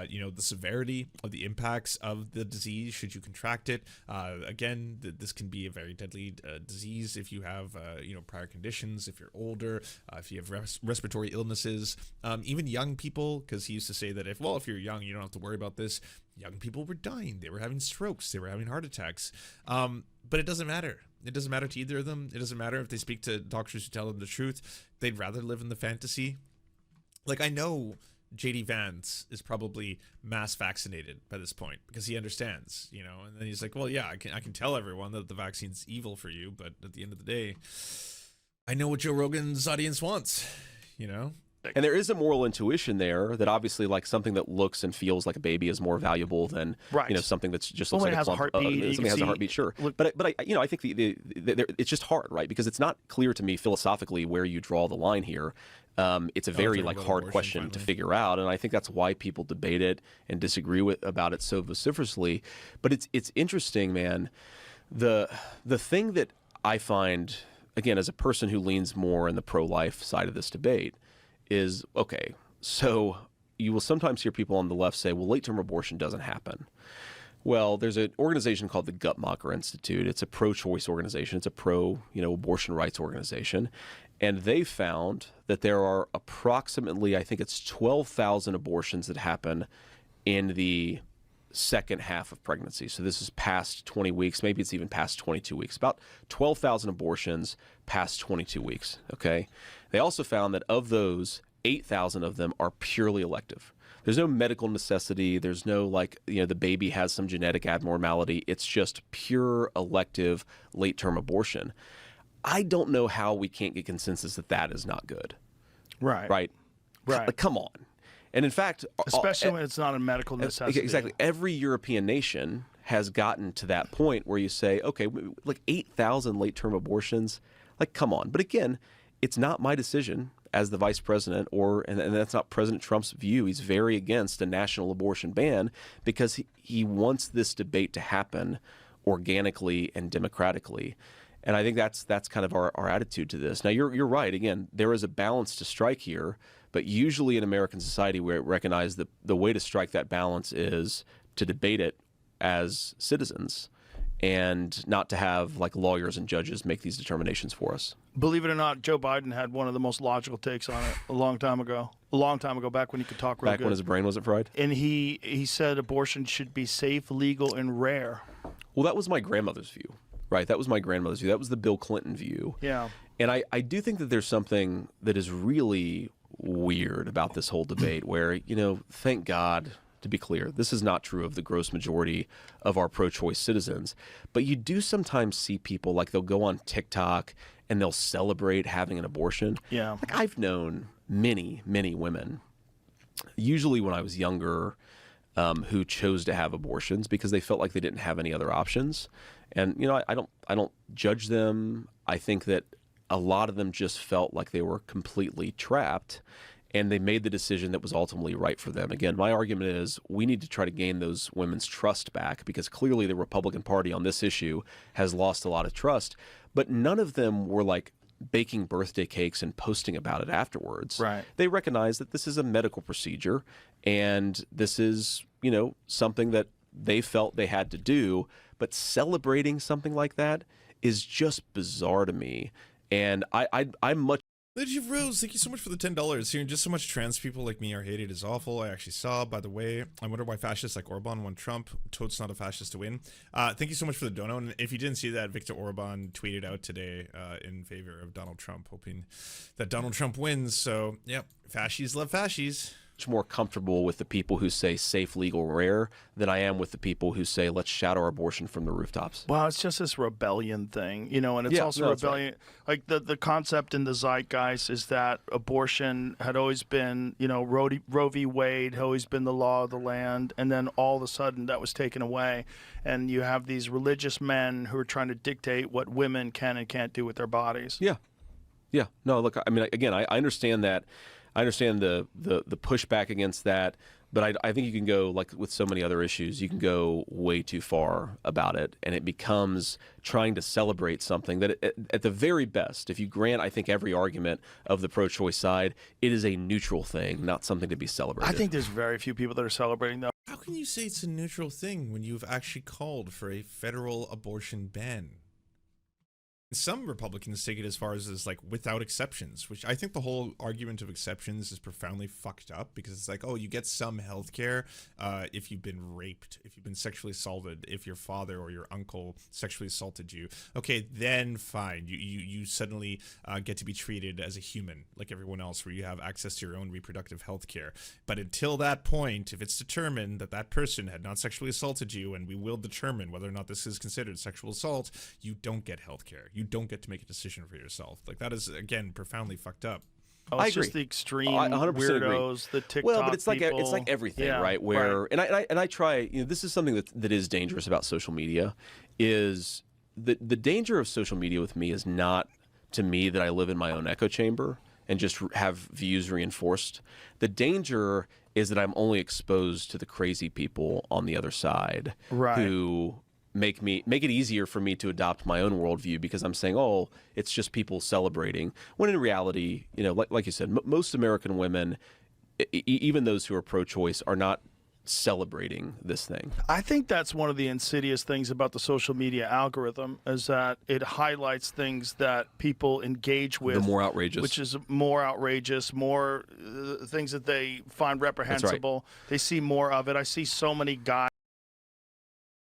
you know, the severity of the impacts of the disease should you contract it. Again, this can be a very deadly disease if you have, you know, prior conditions, if you're older, if you have respiratory illnesses, even young people, because he used to say that if you're young, you don't have to worry about this. Young people were dying. They were having strokes. They were having heart attacks. But it doesn't matter. It doesn't matter to either of them. It doesn't matter if they speak to doctors who tell them the truth. They'd rather live in the fantasy. Like, I know JD Vance is probably mass vaccinated by this point because he understands, you know, and then he's like, well, yeah, I can tell everyone that the vaccine's evil for you, but at the end of the day, I know what Joe Rogan's audience wants, you know? And there is a moral intuition there that obviously, like, something that looks and feels like a baby is more valuable than you know, something that's just looks like has a heartbeat. Something has a heartbeat, sure. But I, you know, I think it's just hard, right? Because it's not clear to me philosophically where you draw the line here. It's a very like hard question to figure out, and I think that's why people debate it and disagree about it so vociferously. But it's interesting, man. The thing that I find, again, as a person who leans more in the pro-life side of this debate, is, okay, so you will sometimes hear people on the left say, well, late-term abortion doesn't happen. Well, there's an organization called the Guttmacher Institute. It's a pro-choice organization. It's a abortion rights organization. And they found that there are approximately, I think it's 12,000 abortions that happen in the second half of pregnancy. So this is past 20 weeks. Maybe it's even past 22 weeks. About 12,000 abortions past 22 weeks, okay? They also found that of those, 8,000 of them are purely elective. There's no medical necessity. There's no, like, you know, the baby has some genetic abnormality. It's just pure elective late-term abortion. I don't know how we can't get consensus that that is not good. Right. Right? Right. Like, come on. And in fact, especially when it's not a medical necessity. Exactly. Every European nation has gotten to that point where you say, okay, like 8,000 late-term abortions, like, come on. But again, it's not my decision as the vice president, and that's not President Trump's view. He's very against a national abortion ban because he wants this debate to happen organically and democratically. And I think that's kind of our attitude to this. Now, you're right. Again, there is a balance to strike here, but usually in American society, we recognize that the way to strike that balance is to debate it as citizens and not to have, like, lawyers and judges make these determinations for us. Believe it or not, Joe Biden had one of the most logical takes on it a long time ago, back when he could talk real good. Back when his brain wasn't fried? And he said abortion should be safe, legal, and rare. Well, that was my grandmother's view, right? That was my grandmother's view. That was the Bill Clinton view. Yeah. And I do think that there's something that is really weird about this whole debate where, you know, thank God, to be clear, this is not true of the gross majority of our pro-choice citizens, but you do sometimes see people, like, they'll go on TikTok and they'll celebrate having an abortion. Yeah. Like, I've known many, many women, usually when I was younger, who chose to have abortions because they felt like they didn't have any other options. And, you know, I don't judge them. I think that a lot of them just felt like they were completely trapped, and they made the decision that was ultimately right for them. Again, my argument is we need to try to gain those women's trust back because clearly the Republican Party on this issue has lost a lot of trust, but none of them were, like, baking birthday cakes and posting about it afterwards. Right. They recognize that this is a medical procedure and this is, you know, something that they felt they had to do, but celebrating something like that is just bizarre to me. And I'm much Legend of Rose, thank you so much for the $10. Hearing just so much trans people like me are hated is awful. I actually saw, by the way. I wonder why fascists like Orban want Trump. Toad's not a fascist to win. Thank you so much for the dono. And if you didn't see that, Viktor Orban tweeted out today in favor of Donald Trump, hoping that Donald Trump wins. So, yep, fascies love fascies. Much more comfortable with the people who say safe, legal, rare than I am with the people who say let's shout our abortion from the rooftops. Well, it's just this rebellion thing, you know, and it's also rebellion. Right. Like the concept in the zeitgeist is that abortion had always been, you know, Roe v. Wade had always been the law of the land, and then all of a sudden that was taken away, and you have these religious men who are trying to dictate what women can and can't do with their bodies. Yeah, yeah. No, look, I mean, again, I understand that. I understand the pushback against that, but I think you can go, like with so many other issues, you can go way too far about it, and it becomes trying to celebrate something that at the very best, if you grant, I think, every argument of the pro-choice side, it is a neutral thing, not something to be celebrated. I think there's very few people that are celebrating that. How can you say it's a neutral thing when you've actually called for a federal abortion ban? Some Republicans take it as far as like without exceptions, which I think the whole argument of exceptions is profoundly fucked up, because it's like, oh, you get some health care if you've been raped, if you've been sexually assaulted, if your father or your uncle sexually assaulted you. Okay, then fine. You suddenly get to be treated as a human like everyone else, where you have access to your own reproductive health care. But until that point, if it's determined that that person had not sexually assaulted you, and we will determine whether or not this is considered sexual assault, you don't get health care. You don't get to make a decision for yourself. Like, that is, again, profoundly fucked up. Oh, it's just the extreme weirdos, the TikTok well, but it's like people. It's like everything, right? Where and I try. You know, this is something that is dangerous about social media. Is the danger of social media with me is not, to me, that I live in my own echo chamber and just have views reinforced. The danger is that I'm only exposed to the crazy people on the other side, who make it easier for me to adopt my own worldview, because I'm saying, oh, it's just people celebrating. When in reality, you know, like you said, most American women, even those who are pro-choice, are not celebrating this thing. I think that's one of the insidious things about the social media algorithm, is that it highlights things that people engage with. The more outrageous. Which is more outrageous, more things that they find reprehensible. Right. They see more of it. I see so many guys.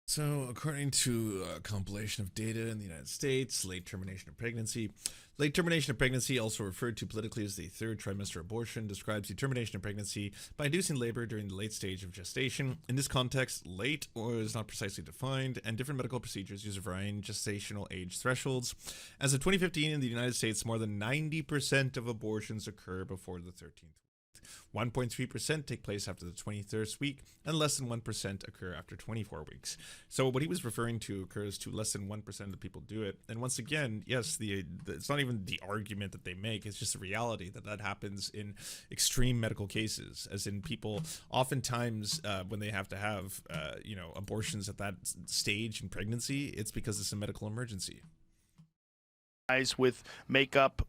So, according to a compilation of data in the United States, late termination of pregnancy. Late termination of pregnancy, also referred to politically as the third trimester abortion, describes the termination of pregnancy by inducing labor during the late stage of gestation. In this context, late is not precisely defined, and different medical procedures use varying gestational age thresholds. As of 2015, in the United States, more than 90% of abortions occur before the 13th week. 1.3% take place after the 23rd week, and less than 1% occur after 24 weeks. So what he was referring to occurs to less than 1% of the people do it. And once again, yes, it's not even the argument that they make, it's just the reality that happens in extreme medical cases, as in people oftentimes when they have to have abortions at that stage in pregnancy, it's because it's a medical emergency. Guys with makeup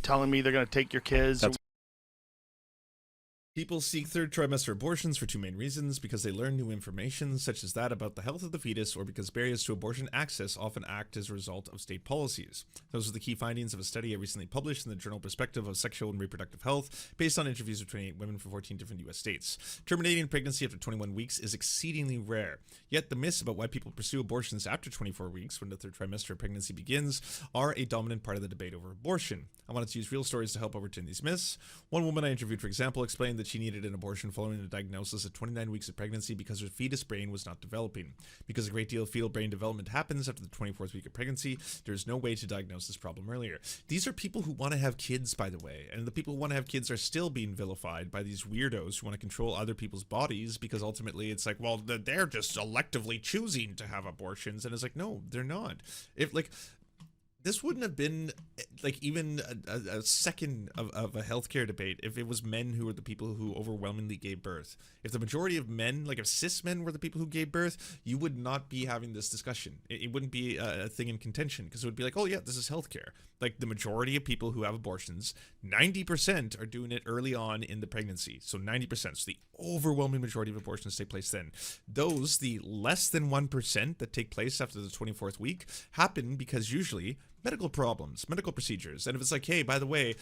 telling me they're going to take your kids. People seek third trimester abortions for two main reasons: because they learn new information, such as that about the health of the fetus, or because barriers to abortion access often act as a result of state policies. Those are the key findings of a study I recently published in the journal Perspective of Sexual and Reproductive Health, based on interviews with 28 women from 14 different U.S. states. Terminating pregnancy after 21 weeks is exceedingly rare. Yet the myths about why people pursue abortions after 24 weeks, when the third trimester of pregnancy begins, are a dominant part of the debate over abortion. I wanted to use real stories to help overturn these myths. One woman I interviewed, for example, explained that she needed an abortion following a diagnosis at 29 weeks of pregnancy because her fetus brain was not developing. Because a great deal of fetal brain development happens after the 24th week of pregnancy, there is no way to diagnose this problem earlier. These are people who want to have kids, by the way, and the people who want to have kids are still being vilified by these weirdos who want to control other people's bodies, because ultimately it's like, well, they're just selectively choosing to have abortions, and it's like, no, they're not. This wouldn't have been like even a second of a healthcare debate if it was men who were the people who overwhelmingly gave birth. If the majority of men, like if cis men were the people who gave birth, you would not be having this discussion. It wouldn't be a thing in contention, because it would be like, oh yeah, this is healthcare. Like, the majority of people who have abortions, 90% are doing it early on in the pregnancy. So 90%, so the overwhelming majority of abortions take place then. Those, the less than 1% that take place after the 24th week, happen because usually medical problems, medical procedures. And if it's like, hey, by the way,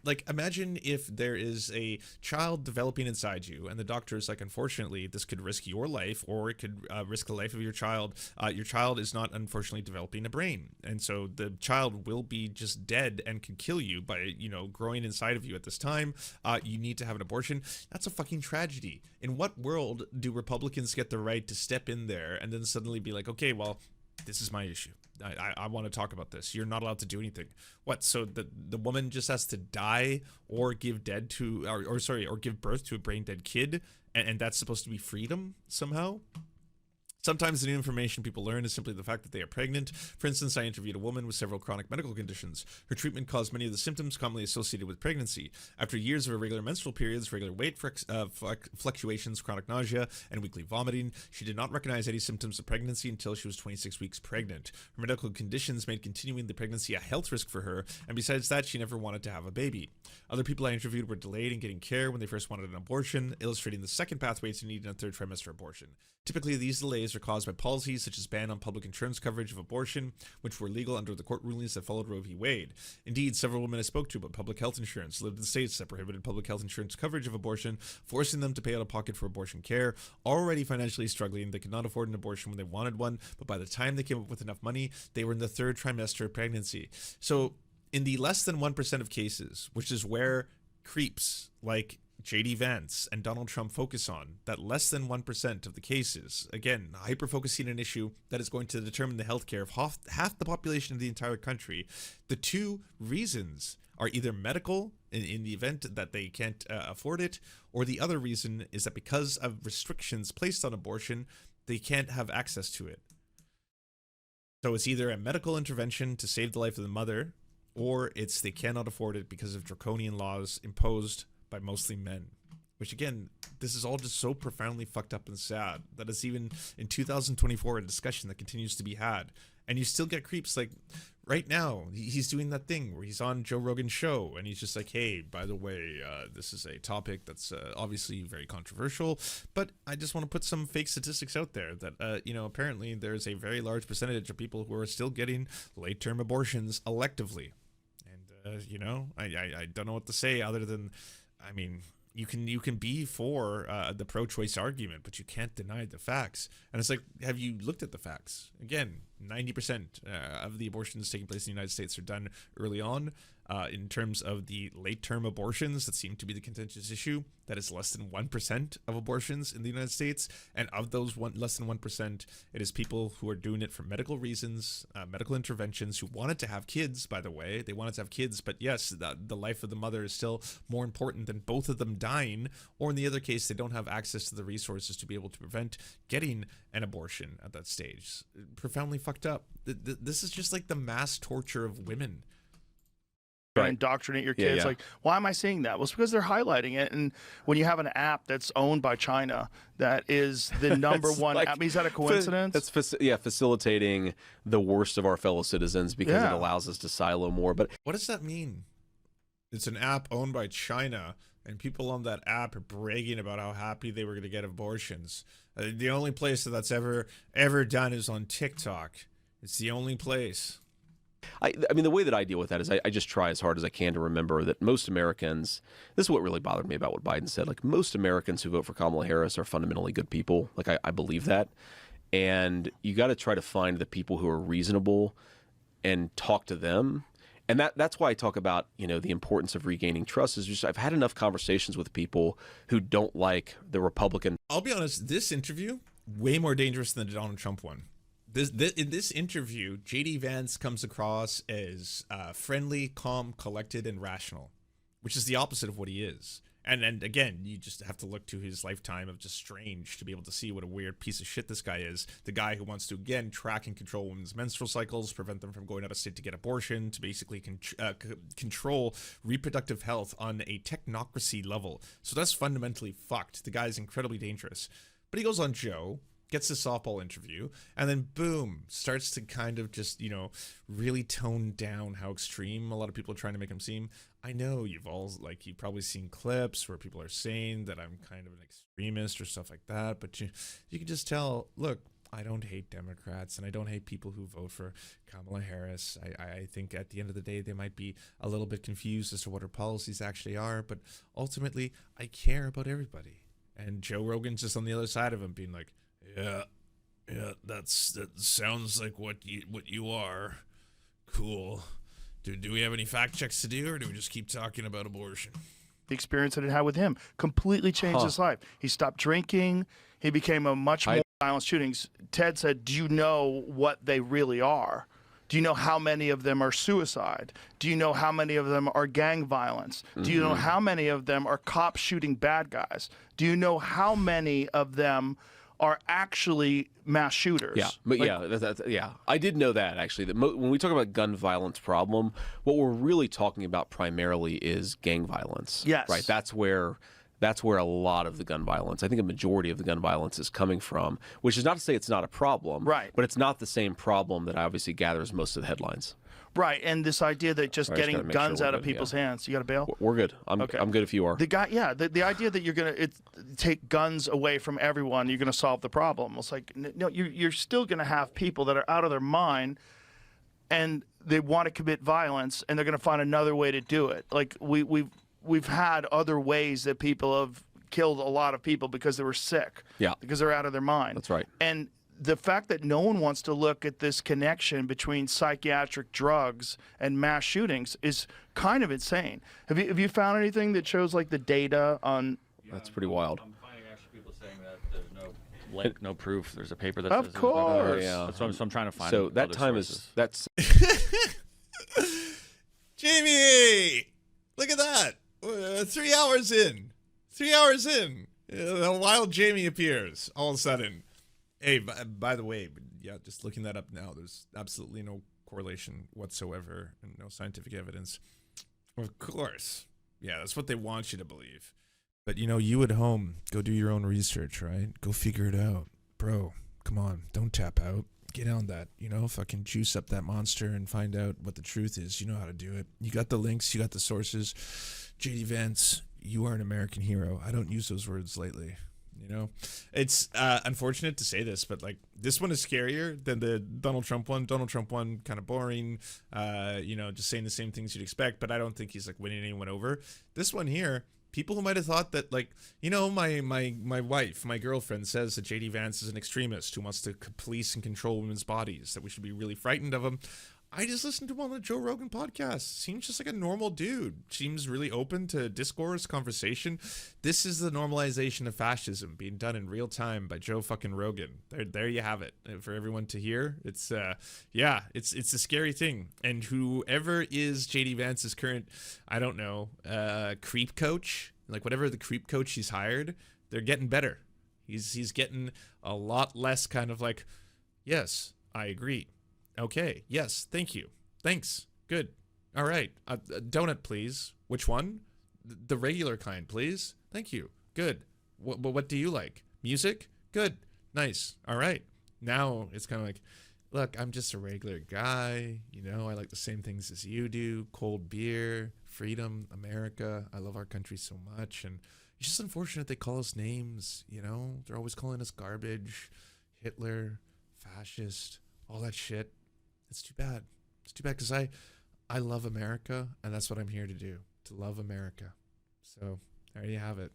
like imagine if there is a child developing inside you and the doctor is like, unfortunately, this could risk your life or it could risk the life of your child. Your child is not unfortunately developing a brain. And so the child will be just dead and can kill you by, you know, growing inside of you at this time. You need to have an abortion. That's a fucking tragedy. In what world do Republicans get the right to step in there and then suddenly be like, okay, well, this is my issue. I want to talk about this. You're not allowed to do anything. What? So the woman just has to die or give dead to, or give birth to a brain dead kid, and that's supposed to be freedom somehow? Sometimes the new information people learn is simply the fact that they are pregnant. For instance, I interviewed a woman with several chronic medical conditions. Her treatment caused many of the symptoms commonly associated with pregnancy. After years of irregular menstrual periods, regular weight fluctuations, chronic nausea, and weekly vomiting, she did not recognize any symptoms of pregnancy until she was 26 weeks pregnant. Her medical conditions made continuing the pregnancy a health risk for her, and besides that, she never wanted to have a baby. Other people I interviewed were delayed in getting care when they first wanted an abortion, illustrating the second pathway to needing a third trimester abortion. Typically, these delays are caused by policies such as ban on public insurance coverage of abortion, which were legal under the court rulings that followed Roe v. Wade. Indeed, several women I spoke to about public health insurance lived in states that prohibited public health insurance coverage of abortion, forcing them to pay out of pocket for abortion care. Already financially struggling, they could not afford an abortion when they wanted one, but by the time they came up with enough money, they were in the third trimester of pregnancy. So, in the less than 1% of cases, which is where creeps like JD Vance and Donald Trump focus on, that less than 1% of the cases, again, hyper-focusing an issue that is going to determine the healthcare of half the population of the entire country, the two reasons are either medical, in the event that they can't afford it, or the other reason is that because of restrictions placed on abortion, they can't have access to it. So it's either a medical intervention to save the life of the mother, or it's they cannot afford it because of draconian laws imposed by mostly men. Which again, this is all just so profoundly fucked up and sad that it's even in 2024 a discussion that continues to be had. And you still get creeps like right now, he's doing that thing where he's on Joe Rogan's show and he's just like, hey, by the way, this is a topic that's obviously very controversial, but I just want to put some fake statistics out there that, you know, apparently there's a very large percentage of people who are still getting late-term abortions electively. And, you know, I don't know what to say other than, I mean, you can be for the pro-choice argument, but you can't deny the facts. And it's like, have you looked at the facts? Again, 90% of the abortions taking place in the United States are done early on. In terms of the late-term abortions that seem to be the contentious issue, that is less than 1% of abortions in the United States. And of those less than 1%, it is people who are doing it for medical reasons, medical interventions, who wanted to have kids, by the way. They wanted to have kids, but yes, the life of the mother is still more important than both of them dying. Or in the other case, they don't have access to the resources to be able to prevent getting an abortion at that stage. Profoundly fucked up. This is just like the mass torture of women. Right. Indoctrinate your kids. Like, why am I saying that? Well, it's because they're highlighting it. And when you have an app that's owned by China, that is the number one like, app. Is that a coincidence? That's facilitating the worst of our fellow citizens because it allows us to silo more. But what does that mean? It's an app owned by China, and people on that app are bragging about how happy they were going to get abortions. The only place that's ever done is on TikTok. It's the only place. I mean, the way that I deal with that is I just try as hard as I can to remember that most Americans, this is what really bothered me about what Biden said, like most Americans who vote for Kamala Harris are fundamentally good people. Like I believe that. And you got to try to find the people who are reasonable and talk to them. And that's why I talk about, you know, the importance of regaining trust is just I've had enough conversations with people who don't like the Republican. I'll be honest, this interview, way more dangerous than the Donald Trump one. In this interview, JD Vance comes across as friendly, calm, collected, and rational, which is the opposite of what he is. And again, you just have to look to his lifetime of just strange to be able to see what a weird piece of shit this guy is. The guy who wants to, again, track and control women's menstrual cycles, prevent them from going out of state to get abortion, to basically control reproductive health on a technocracy level. So that's fundamentally fucked. The guy's incredibly dangerous. But he goes on Joe, gets a softball interview, and then boom, starts to kind of just, you know, really tone down how extreme a lot of people are trying to make him seem. I know you've probably seen clips where people are saying that I'm kind of an extremist or stuff like that, but you can just tell, look, I don't hate Democrats, and I don't hate people who vote for Kamala Harris. I think at the end of the day, they might be a little bit confused as to what her policies actually are, but ultimately, I care about everybody. And Joe Rogan's just on the other side of him being like, yeah, that sounds like what you are. Cool. Do we have any fact checks to do, or do we just keep talking about abortion? The experience that it had with him completely changed his life. He stopped drinking. He became a much more violent shootings. Ted said, do you know what they really are? Do you know how many of them are suicide? Do you know how many of them are gang violence? Do you know how many of them are cops shooting bad guys? Do you know how many of them are actually mass shooters? Yeah, but yeah, I did know that, actually. That when we talk about gun violence problem, what we're really talking about primarily is gang violence. Yes. Right, that's where a lot of the gun violence, I think a majority of the gun violence is coming from, which is not to say it's not a problem, right? But it's not the same problem that obviously gathers most of the headlines. Right, and this idea that just getting guns out of people's hands, you got to bail? We're good. I'm good if you are. The idea that you're going to take guns away from everyone, you're going to solve the problem. It's like, no, you're still going to have people that are out of their mind, and they want to commit violence, and they're going to find another way to do it. Like, we've had other ways that people have killed a lot of people because they were sick. Yeah. Because they're out of their mind. That's right. And the fact that no one wants to look at this connection between psychiatric drugs and mass shootings is kind of insane. Have you found anything that shows like the data on? That's pretty wild. I'm finding actually people saying that there's no link, no proof. There's a paper that of says course. Yeah. That's what I'm trying to find. So that other time sources. that's Jamie, look at that. 3 hours in. 3 hours in. A wild Jamie appears all of a sudden. Hey, by the way, yeah, just looking that up now, there's absolutely no correlation whatsoever and no scientific evidence. Of course. Yeah, that's what they want you to believe. But, you at home, go do your own research, right? Go figure it out. Bro, come on, don't tap out. Get on that, fucking juice up that monster and find out what the truth is. You know how to do it. You got the links, you got the sources. JD Vance, you are an American hero. I don't use those words lately. It's unfortunate to say this, but like this one is scarier than the Donald Trump one. Donald Trump one, kind of boring, just saying the same things you'd expect, but I don't think he's like winning anyone over. This one here, people who might have thought that like, my wife, my girlfriend says that JD Vance is an extremist who wants to police and control women's bodies, that we should be really frightened of him. I just listened to him on the Joe Rogan podcast. Seems just like a normal dude. Seems really open to discourse, conversation. This is the normalization of fascism being done in real time by Joe fucking Rogan. There you have it for everyone to hear. It's it's a scary thing. And whoever is JD Vance's current, I don't know, creep coach, like whatever the creep coach he's hired, they're getting better. He's getting a lot less kind of like, yes, I agree. Okay. Yes. Thank you. Thanks. Good. All right. Donut, please. Which one? The regular kind, please. Thank you. Good. What do you like? Music? Good. Nice. All right. Now it's kind of like, look, I'm just a regular guy. I like the same things as you do. Cold beer, freedom, America. I love our country so much. And it's just unfortunate they call us names. They're always calling us garbage, Hitler, fascist, all that shit. It's too bad. It's too bad because I love America, and that's what I'm here to do, to love America. So there you have it.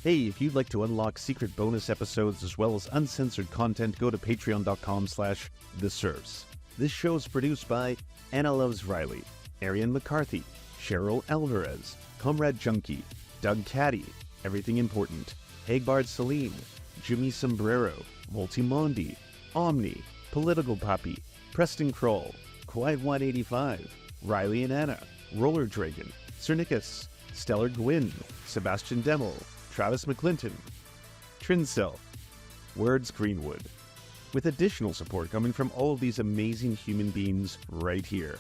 Hey, if you'd like to unlock secret bonus episodes as well as uncensored content, go to patreon.com/The Serfs. This show is produced by Anna Loves Riley, Arian McCarthy, Cheryl Alvarez, Comrade Junkie, Doug Caddy, Everything Important, Hagbard Celine, Jimmy Sombrero, Voltimondi, Omni, Political Poppy, Preston Kroll, Quiet 185, Riley and Anna, Roller Dragon, Cernicus, Stellar Gwyn, Sebastian Demmel, Travis McClinton, Trincel, Words Greenwood, with additional support coming from all of these amazing human beings right here.